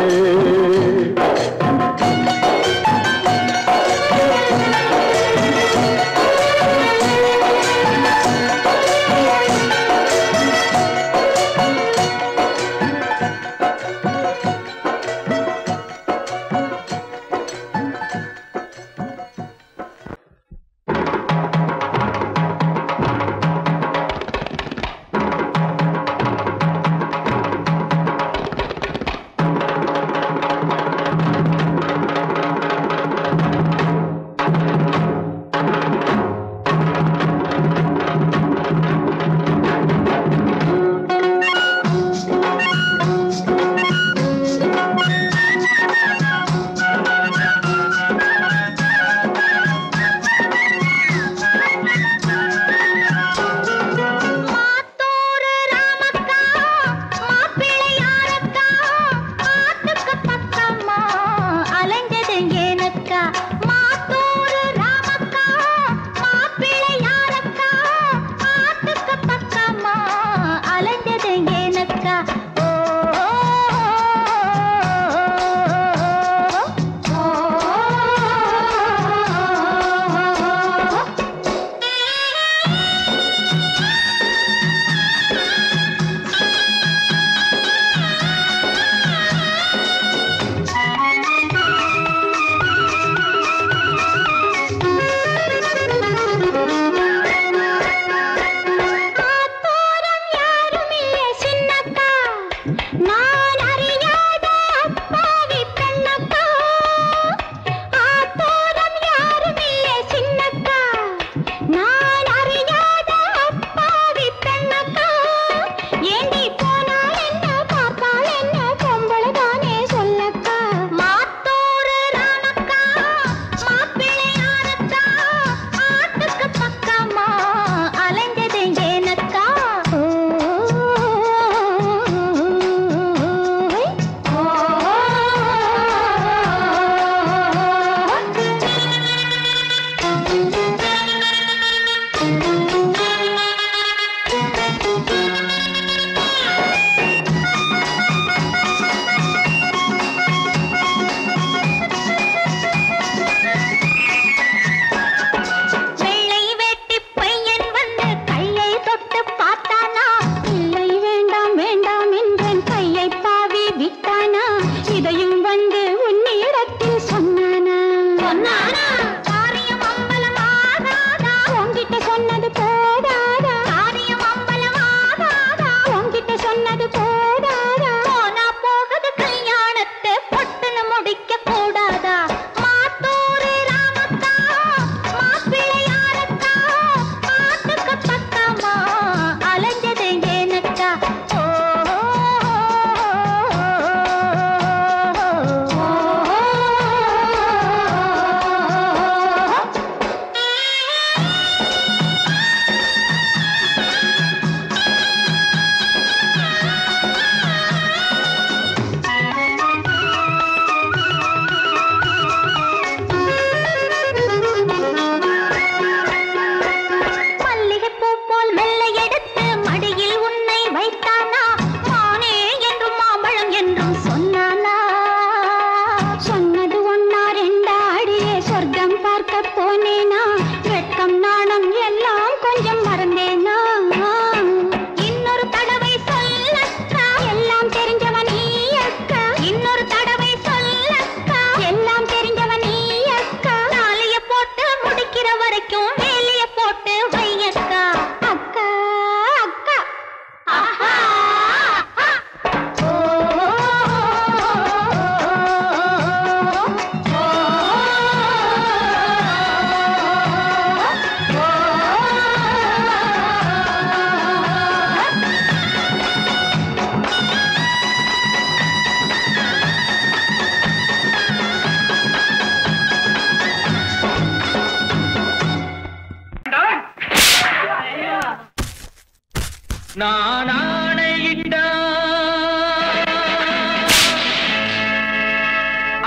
நான் ஆணையிட்டா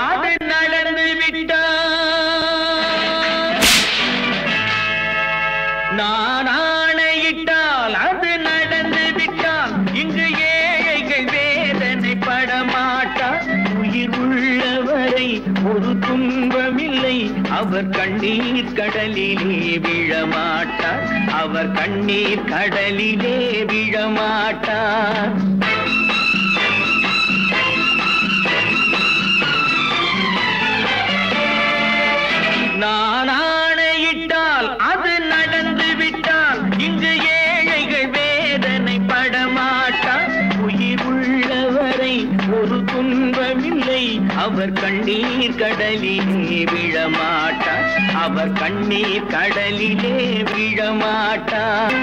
அது நடந்து விட்டா நான் ஆணையிட்டால் அது நடந்து விட்டால் இங்கு ஏழைகள் வேதனை படமாட்டார் உயிர் உள்ளவரை ஒரு துன்பமில்லை அவர் கண்ணீர் கடலிலே விழமாட்டார் அவர் கண்ணீர் கடலிலே விழமாட்டார் நான் ஆணையிட்டால் அது நடந்து விட்டால் இங்கு ஏழைகள் வேதனை படமாட்டார் உயிர் உள்ளவரை ஒரு துன்பமில்லை அவர் கண்ணீர் கடலிலே விழமாட்டார் அவர் கண்ணீர் கடலிலே விழமாட்டார்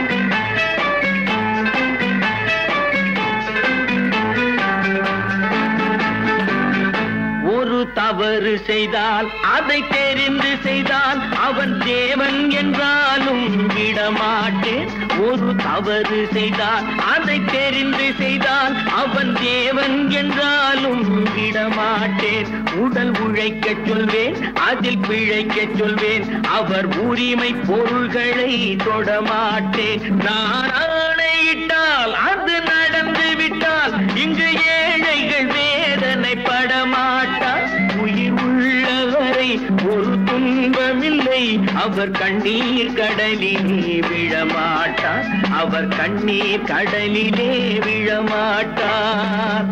ஒரு தவறு செய்தால் அதை தெரிந்து செய்தால் அவன் தேவன் என்றாலும் விடமாட்டேன் ஒரு தவறு செய்தால் அதை தெரிந்து செய்தால் அவன் தேவன் என்றாலும் விடமாட்டேன் உடல் உழைக்கச் சொல்வேன் அதில் பிழைக்கச் சொல்வேன் அவர் உரிமை பொருள்களை தொடமாட்டேன் நான் ஆணையிட்டால் அது நடந்து விட்டால் இங்கு ஏழைகள் வேதனை படமாட்டார் உயிர் உள்ளவரை ஒரு துன்பமில்லை அவர் கண்ணீர் கடலிலே விழமாட்டார் அவர் கண்ணீர் கடலிலே விழமாட்டார்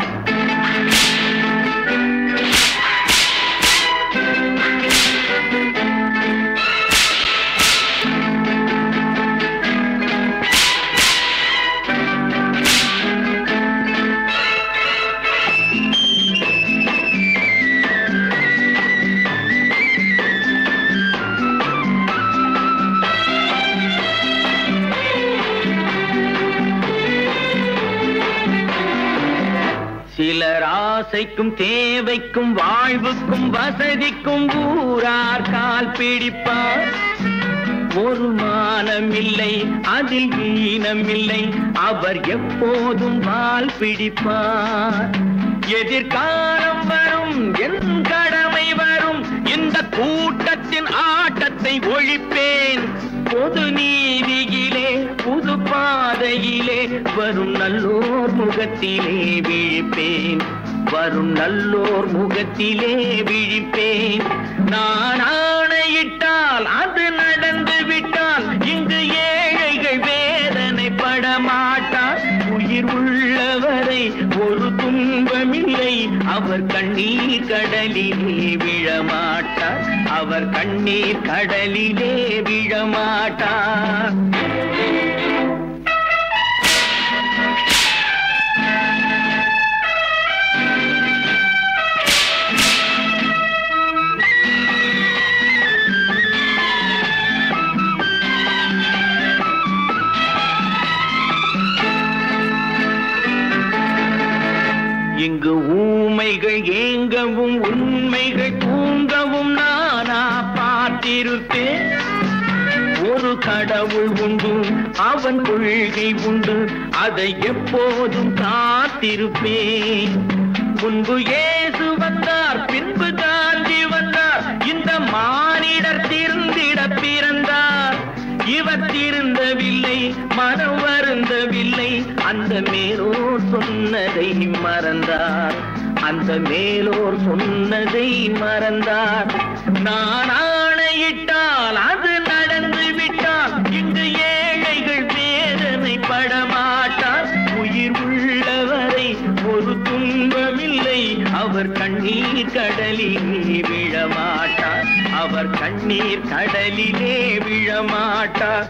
சிலர் ஆசைக்கும் தேவைக்கும் வாழ்வுக்கும் வசதிக்கும் ஊரார் கால் பிடிப்பார் ஒரு மானமில்லை அதில் ஈனமில்லை அவர் எப்போதும் வால் பிடிப்பார் எதிர்காலம் வரும் என் கடமை வரும் இந்த கூட்டத்தின் ஆட்டத்தை ஒழிப்பேன் பொது நீதியிலே புது பாதையிலே வரும் நல்லோர் முகத்திலே விழிப்பேன் வரும் நல்லோர் முகத்திலே விழிப்பேன் நான் ஆணையிட்டால் அது நடந்து விட்டால் இங்கு ஏழைகள் வேதனை படமாட்டார் உயிர் உள்ளவரை ஒரு துன்பமில்லை அவர் கண்ணீர் கடலிலே விழமாட்டார் அவர் கண்ணீர் கடலிலே விழமாட்டார் இங்கு ஊமைகள் ஏங்கவும் உண்மைகள் தூங்கவும் நானா பார்த்திருப்பேன் ஒரு கடவுள் உண்டு அவன் கொள்கை உண்டு அதை எப்போதும் காத்திருப்பேன் முன்பு இயேசு வந்தார் பின்பு காந்தி வந்தார் இந்த மானிடர் திருந்திட பிறந்தார் இவர் திருந்தவில்லை மனம் வருந்தவில்லை அந்த மேலோர் சொன்னதை மறந்தார் அந்த மேலோர் சொன்னதை மறந்தார் நான் ஆணையிட்டால் அது நடந்து விட்டால் இங்கு ஏழைகள் வேதனை படமாட்டார் உயிர் உள்ளவரை ஒரு துன்பமில்லை அவர் கண்ணீர் கடலிலே விழமாட்டார் அவர் கண்ணீர் கடலிலே விழமாட்டார்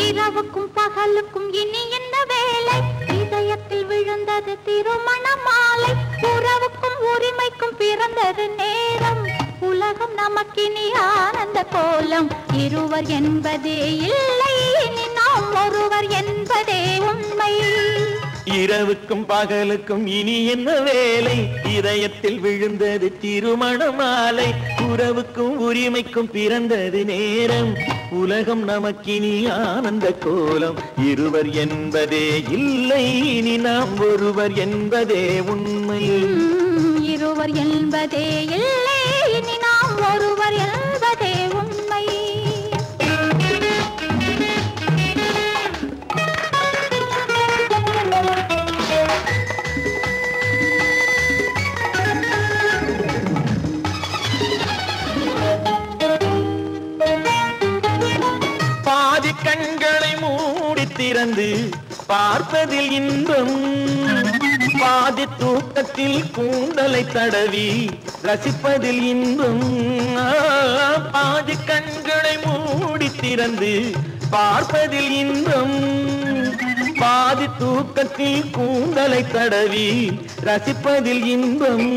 இரவுக்கும் பகலுக்கும் இனி என்ன வேலை இதயத்தில் விழுந்தது திருமண மாலை உறவுக்கும் உரிமைக்கும் பிறந்தது நேரம் உலகம் நமக்கு கோலம் இருவர் என்பதே இல்லை இனி நாம் ஒருவர் என்பதே உண்மை இரவுக்கும் பகலுக்கும் இனி என்ன வேலை இதயத்தில் விழுந்தது திருமண மாலை உறவுக்கும் உரிமைக்கும் பிறந்தது நேரம் உலகம் நமக்கினி ஆனந்த கோலம் இருவர் என்பதே இல்லை இனி நாம் ஒருவர் என்பதே உண்மை இருவர் என்பதே இல்லை இனி நாம் ஒருவர் என்பதே உண்மை பாதி கண்களை மூடி திறந்து பார்ப்பதில் இன்பம் பாதி தூக்கத்தில் கூந்தலை தடவி ரசிப்பதில் இன்பம் பாதி கண்களை மூடி திறந்து பார்ப்பதில் இன்பம் பாதி தூக்கத்தில் கூந்தலை தடவி ரசிப்பதில் இன்பம்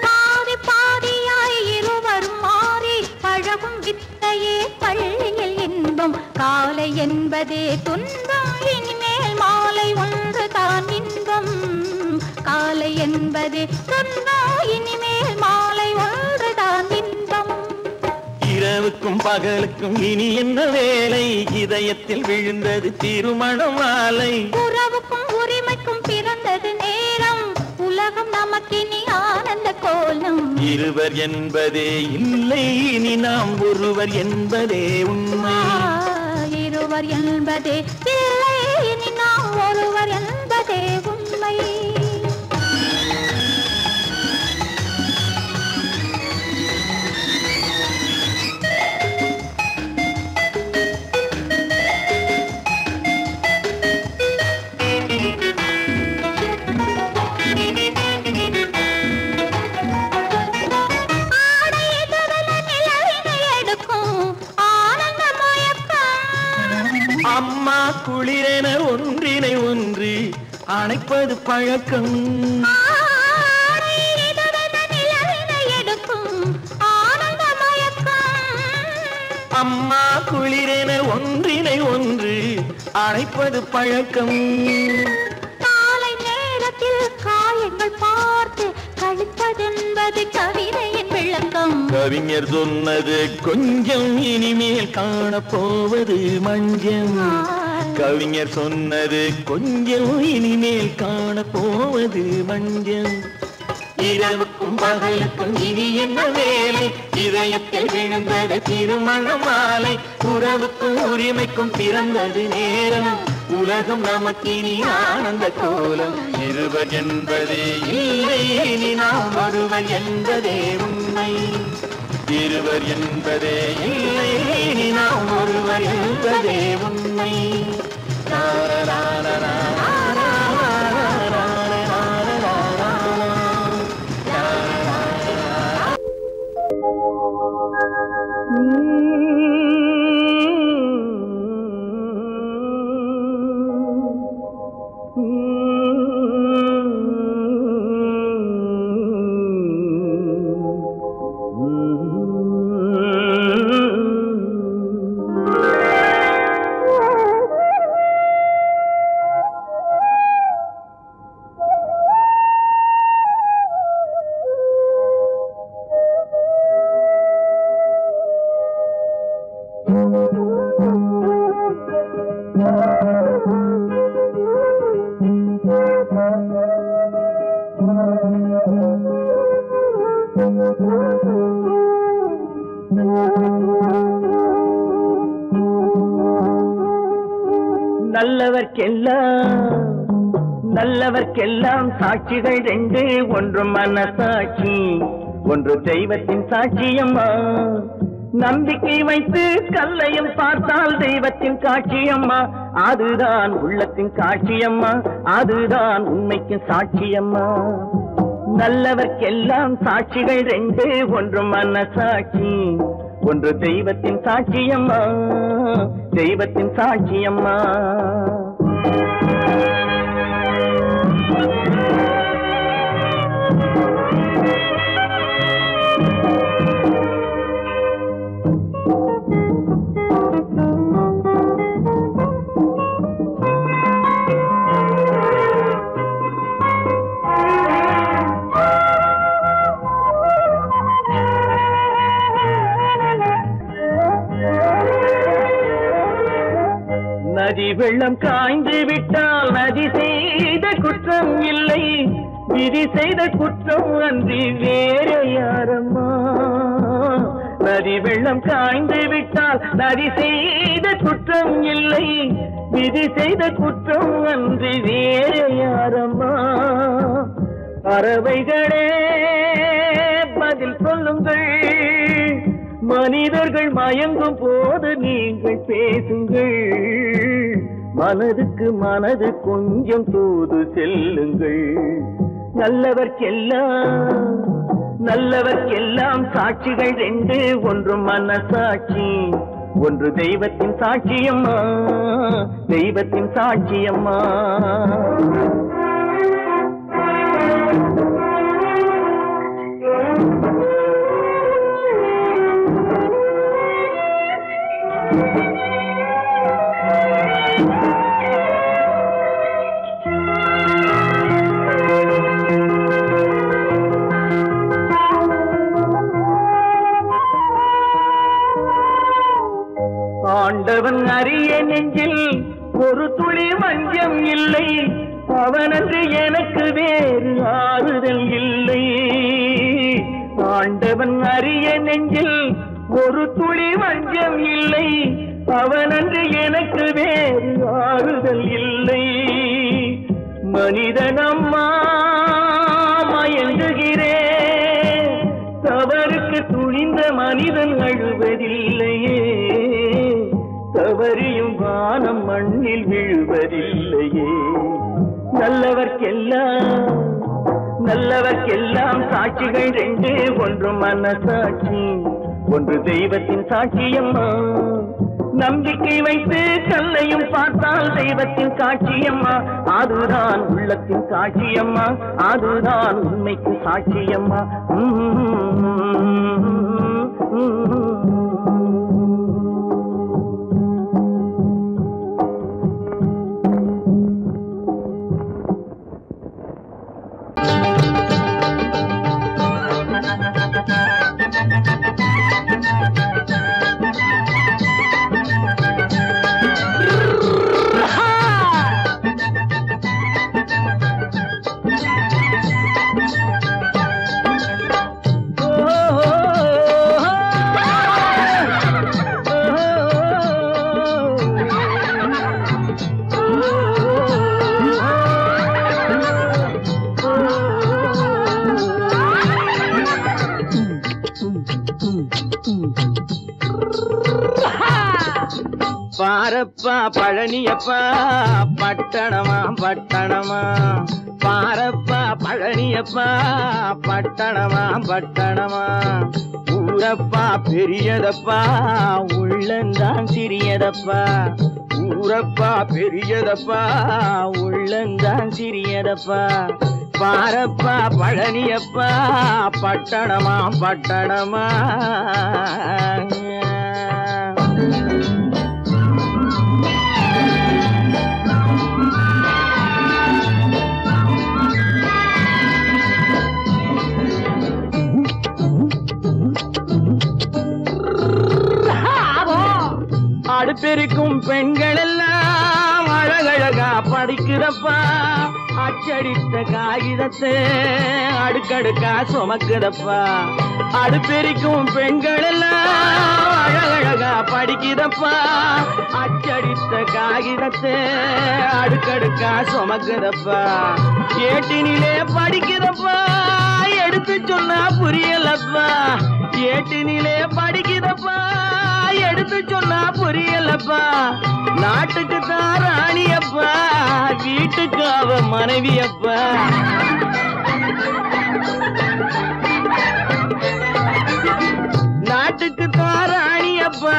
பாதி பாதியாய் இருவர் மாறி பழகும் வித்தையே பள்ளியில் இன்பம் காலை என்பதே துன்பம் இனிமேல் மாலை ஒன்று தான் இன்பம் காலை என்பதே துன்பம் இனிமேல் மாலை ஒன்று தான் இன்பம் இரவுக்கும் பகலுக்கும் இனி என்ன வேலை இதயத்தில் விழுந்தது திருமண மாலை உறவுக்கும் உரிமைக்கும் பிறந்தது நேரம் உலகம் நமக்கினி ஆனந்த கோலம் இருவர் என்பதே இல்லை இனி நாம் ஒருவர் என்பதே உண்மை இருவர் என்பதே இல்லை இனி நாம் ஒருவர் என்பதே உண்மை அம்மா குளிரென ஒன்றினை ஒன்று அணைப்பது பழக்கம் அம்மா குளிரென ஒன்றினை ஒன்று அணைப்பது பழக்கம் காலை நேரத்தில் காயங்கள் பார்த்து கழிப்பதென்பது கவிதையின் விளக்கம் கவிஞர் சொன்னது கொஞ்சம் இனிமேல் காணப்போவது மஞ்சம் கவிஞர் சொன்னது கொஞ்சம் இனிமேல் காணப்போவது மஞ்சம் இரவுக்கும் பகலுக்கும் இனி என்ன வேலை இதயத்தில் விழுந்தது திருமண மாலை உறவுக்கும் உரிமைக்கும் பிறந்தது நேரம் உலகம் நமக்கினி ஆனந்த கோலம் இருவர் என்பதே இல்லை இனி நாம் ஒருவர் என்பதே உண்மை இருவர் என்பதே இல்லை இனி நாம் ஒருவர் என்பதே உண்மை நல்லவர்க்கெல்லாம் சாட்சிகள் ரெண்டு ஒன்று மனசாட்சி ஒன்று தெய்வத்தின் சாட்சியம்மா நம்பிக்கை வைத்து கல்லையும் பார்த்தால் தெய்வத்தின் காட்சியம்மா அதுதான் உள்ளத்தின் காட்சியம்மா அதுதான் உண்மைக்கு சாட்சியம்மா நல்லவர்க்கெல்லாம் சாட்சிகள் ரெண்டு ஒன்று மனசாட்சி ஒன்று தெய்வத்தின் சாட்சியம்மா தெய்வத்தின் சாட்சியம்மா நதி வெள்ளம் காய்ந்து விட்டால் நதி செய்த குற்றம் இல்லை, விதி செய்த குற்றம் அன்றி வேறு யாரம்மா. நதி வெள்ளம் காய்ந்து விட்டால் நதி செய்த குற்றம் இல்லை, விதி செய்த குற்றம் அன்றி வேறு யாரம்மா. பறவைகளே பதில் சொல்லுங்கள், மனிதர்கள் மயங்கும் போது நீங்கள் பேசுங்கள். மனதுக்கு மனது கொஞ்சம் தூது செல்லுங்கள். நல்லவர்க்கெல்லாம் சாட்சிகள் ரெண்டு, ஒன்று மனசாட்சி, ஒன்று தெய்வத்தின் சாட்சியம்மா, தெய்வத்தின் சாட்சியம்மா. ஆண்டவன் அறிய நெஞ்சில் ஒரு துளி வஞ்சம் இல்லை, அவனன்று எனக்கு வேறு ஆறுதல் இல்லை. ஆண்டவன் அறிய நெஞ்சில் ஒரு துளி வஞ்சம் இல்லை, அவனன்று எனக்கு வேறு ஆறுதல் இல்லை. மனிதனம்மா மயங்குகிறேன், தவறுக்கு துணிந்த மனிதன் அழுவதில்லையே, தவறியும் வானம் மண்ணில் விழுவதில்லையே. நல்லவர்க்கெல்லாம் சாட்சிகள் ரெண்டு, ஒன்று மனசாட்சி, ஒன்று தெய்வத்தின் சாட்சியம்மா. நம்பிக்கை வைத்து கல்லையும் பார்த்தால் தெய்வத்தின் சாட்சியம்மா, அதுதான் உள்ளத்தின் சாட்சியம்மா, அதுதான் உண்மைக்கு சாட்சியம்மா. பாரப்பா பழனியப்பா பட்டணமா பட்டணமா, பாரப்பா பழனியப்பா பட்டணமா பட்டணமா. ஊரப்பா பெரியதப்பா உள்ளந்தான் சிறியதப்பா, ஊரப்பா பெரியதப்பா உள்ளந்தான் சிறியதப்பா. பாரப்பா பழனியப்பா பட்டணமா பட்டணமா. அடுப்பெருக்கும் பெண்கள் எல்லாம் அழகழகா படிக்கிறப்பா, அச்சடித்த காகிதத்தை அடுக்கடுக்கா சுமக்குதப்பா. அடுப்பெருக்கும் பெண்கள் எல்லாம் அழகழகா படிக்கிறப்பா, அச்சடித்த காகிதத்தை அடுக்கடுக்கா சுமக்குதப்பா. ஏட்டினிலே படிக்கிறப்பா, எடுத்து சொன்னா புரியலப்பா. ஏட்டினிலே படிக்கிறப்பா, எடுத்து சொன்னா புரியலப்பா. நாட்டுக்கு தான் ராணியப்பா, வீட்டுக்கு அவ மனைவியப்பா. நாட்டுக்கு தான் ராணியப்பா,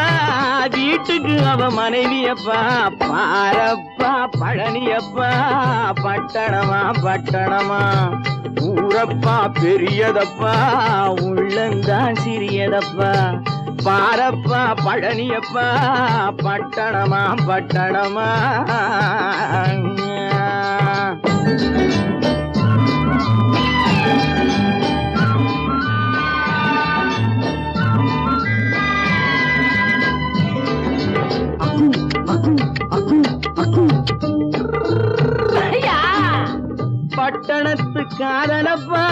வீட்டுக்கு அவ மனைவியப்பா. பாரப்பா பழனியப்பா பட்டணமா பட்டணமா. ஊரப்பா பெரியதப்பா உள்ளந்தான் சிறியதப்பா, பாரப்பா பழனியப்பா பட்டணமா பட்டணமா பட்டணத்து காதலப்பா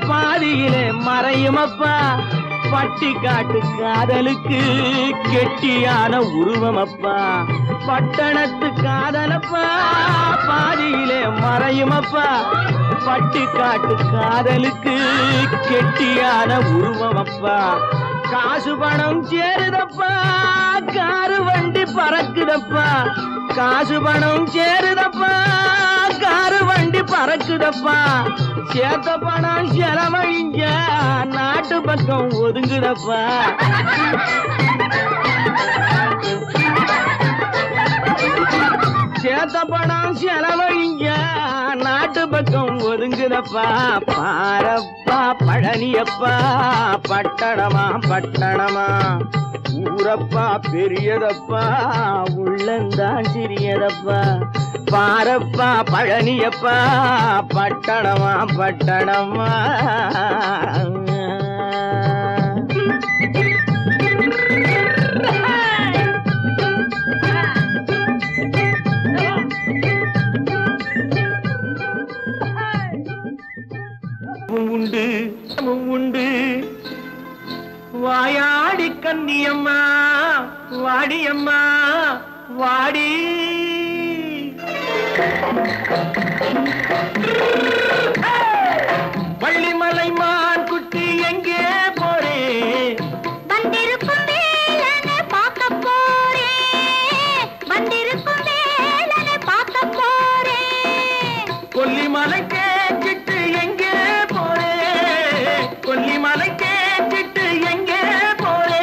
பாதியிலே மறையுமப்பா பட்டி காட்டு காதலுக்கு கெட்டியான உருவமப்பா பட்டணத்து காதலப்பா பாதியிலே மறையுமப்பா பட்டி காட்டு காதலுக்கு கெட்டியான உருவமப்பா காசு பணம் சேருதப்பா காரு வண்டி பறக்குதப்பா காசு பணம் சேருதப்பா காரு வண்டி பறக்குதப்பா சேத்த பணம் செலவழிஞ்ச நாட்டு பக்கம் ஒதுங்குதப்பா சேத்த பணம் செலவழிஞ்ச நாட்டு பக்கம் ஒதுங்குதப்பா பாரப்பா பழனியப்பா பட்டணமா பட்டணமா ஊரப்பா பெரியதப்பா உள்ளந்தான் சிறியதப்பா பாரப்பா பழனியப்பா பட்டணமா பட்டணமா உண்டு உண்டு வாயாடி கன்னியம்மா வாடியம்மா வாடி வள்ளிமலை மான் குட்டி எங்கே போறே வந்திருக்கும் வேலனை பார்க்க போறேன் வந்திருக்கும் வேலனை பார்க்க போறேன் கொல்லிமலை கேட்டுட்டு எங்கே போறே கொல்லிமலை கேட்டுட்டு எங்கே போறே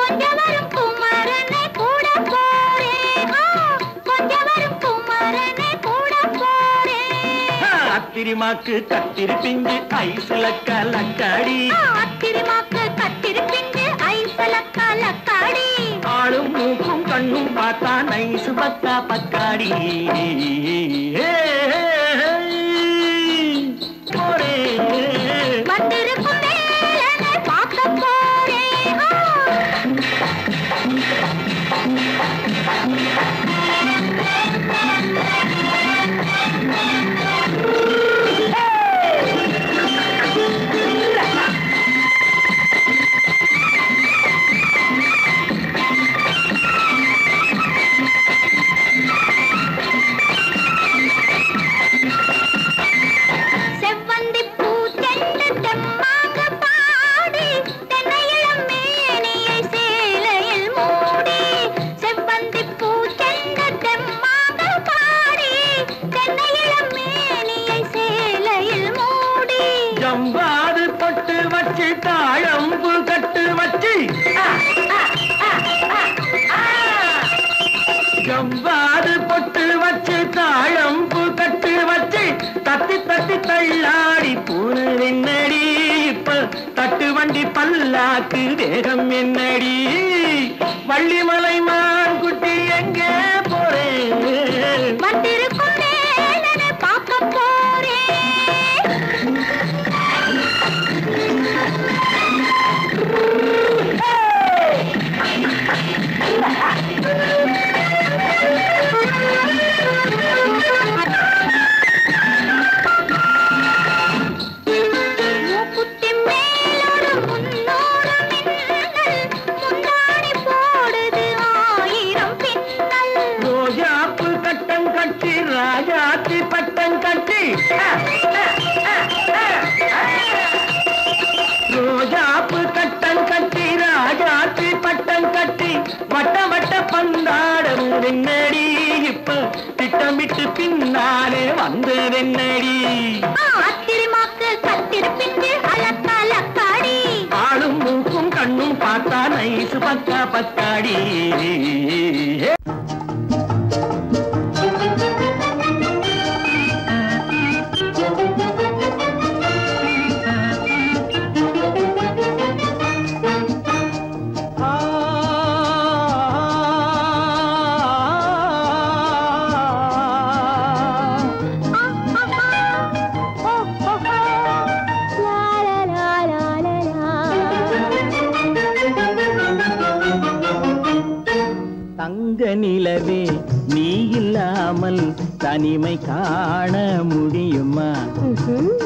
கொஞ்சம் வரும் குமரனை கூட போறேன் கொஞ்சம் வரும் குமரனை கூட போறேன் அத்திரிமாக்கு கத்திரி பிஞ்சு ஐசுல கலக்காடி அத்திரிமாக்கு கத்திரி பிஞ்சு ஐசுல கலக்காடி ஆளும் மூக்கும் கண்ணும் பார்த்தா நைசு பக்கா பக்காடி போரே வந்திருக்கும் வேலனை பார்க்க போறேன் செவ்வந்தி பூ தெண்டு தெம்மாக பாடி தென்னையிளம் மேனியை சேலையில் மூடி செவ்வந்தி பூ தெண்டு தெம்மாக பாடி தென்னையிளம் மேனியை சேலையில் மூடி ஜம்பாது பொட்டு வச்சு தாழம்பு கட்டு வச்சு ஜம்பாது பொட்டு வச்சு தாழம்பு கட்டு வச்சு தட்டி தட்டி தள்ளாடி பூனு என்னடி இப்ப தட்டு வண்டி பல்லாக்கு வேகம் என்னடி வள்ளிமலை மான் குட்டி எங்கே போறேன் வந்திருக்கும் வேலனை பார்க்க போறேன் மூக்குத்தி மேலோடு முன்னோடு மின்னல் முந்தாடி போடுது ஆயிரம் பின்னல் ரோஜாப்பு கட்டம் கட்டி ராஜாத்தி பட்டம் கட்டி ரோஜாப்பு கட்டம் கட்டி ராஜாத்தி பட்டம் கட்டி வட்ட வட்ட பந்தாடம் வெண்ணடி இப்ப திட்டமிட்டு பின்னாலே வந்ததென்னடி அத்திரிமாக்கு கத்திரி பிஞ்சு அலக்காடி ஆளும் மூக்கும் கண்ணும் பார்த்தா நைசு பக்கா பக்காடி தங்க நிலவே நீ இல்லாமல் தனிமை காண முடியுமா?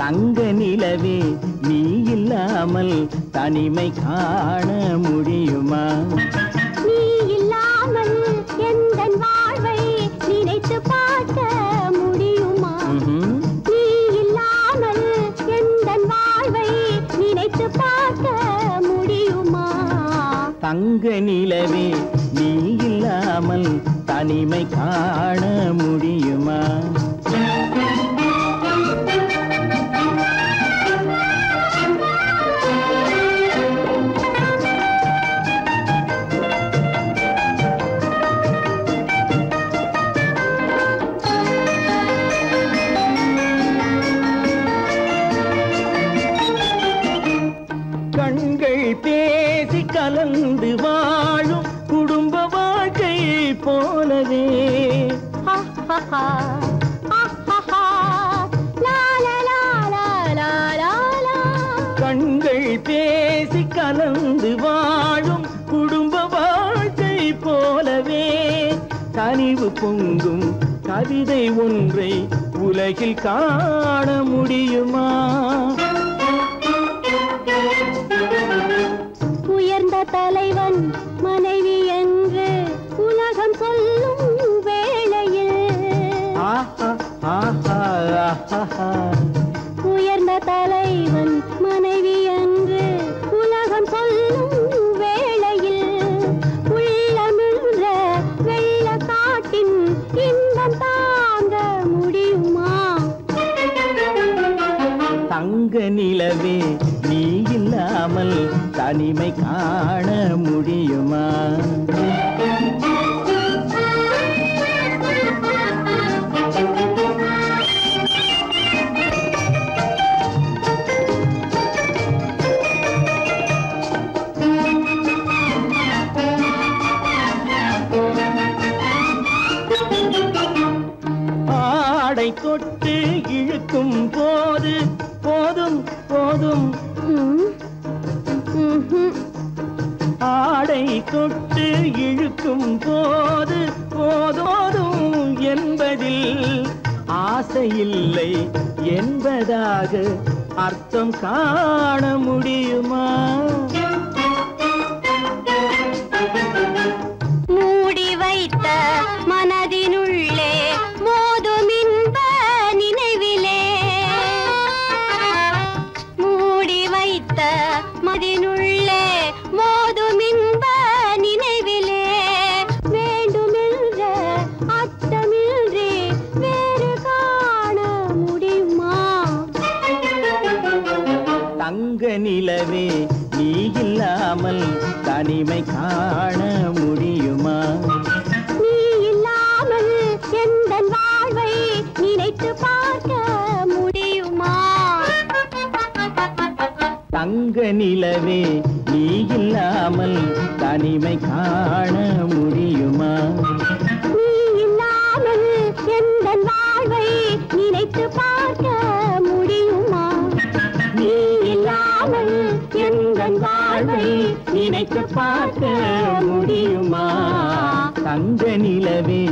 தங்க நிலவே நீ இல்லாமல் தனிமை காண முடியுமா? நீ இல்லாமல் எந்தன் வாழ்வை நினைத்து பார்க்க முடியுமா? நீ இல்லாமல் எந்தன் வாழ்வை நினைத்து பார்க்க முடியுமா? தங்க நிலவே நீ இல்லாமல் தனிமை காண முடியுமா? கண்கள் பேசி கலந்து வாழும் குடும்ப வாழ்க்கை போலவே கண்கள் பேசி கலந்து வாழும் குடும்ப வாழ்க்கை போலவே கனிவு பொங்கும் கவிதை ஒன்றை உலகில் காண முடியுமா? உயர்ந்த தலைவன் மனைவி என்று உலகம் சொல்லும் வேளையில் உயர்ந்த தலைவன் மனைவி என்று உலகம் சொல்லும் வேளையில் உள்ளமிழ்ந்த வெள்ள காட்டின் இன்பம் தாங்க முடியுமா? தங்க நிலவே நீ இல்லாமல் தனிமை காண முடியுமா? ஆடை தொட்டு இழுக்கும் போது போதும் போதும் ஆடை தொட்டு இழுக்கும் போது போதோதும் என்பதில் ஆசையில்லை என்பதாக அர்த்தம் காண முடியுமா? மூடி வைத்த மனதினுள்ளே மோதும் இன்ப நினைவிலே மூடி வைத்த மனதினுள்ளே மோதும் இன்ப நினைவிலே வேண்டுமென்ற அர்த்தமின்றி வேறு காண முடியுமா? தங்க நிலவே நீ இல்லாமல் தனிமை காண முடியுமா? நீ இல்லாமல் எந்தன் வாழ்வை நினைத்து பார்க்க முடியுமா? தங்க நிலவே நீ இல்லாமல் தனிமை காண முடியுமா? நீ இல்லாமல் எந்தன் வாழ்வை நினைத்து பார்க்க முடியுமா? நீ இல்லாமல் எந்தன் வாழ்வை நினைத்து பார்க்க முடியுமா? தங்க நிலவே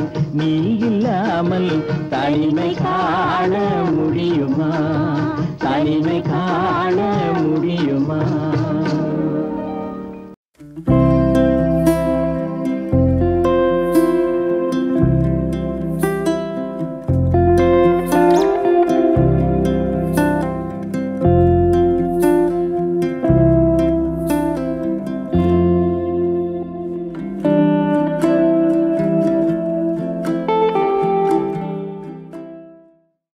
நீ இல்லாமல் தனிமை காண முடியுமா? தனிமை காண முடியுமா?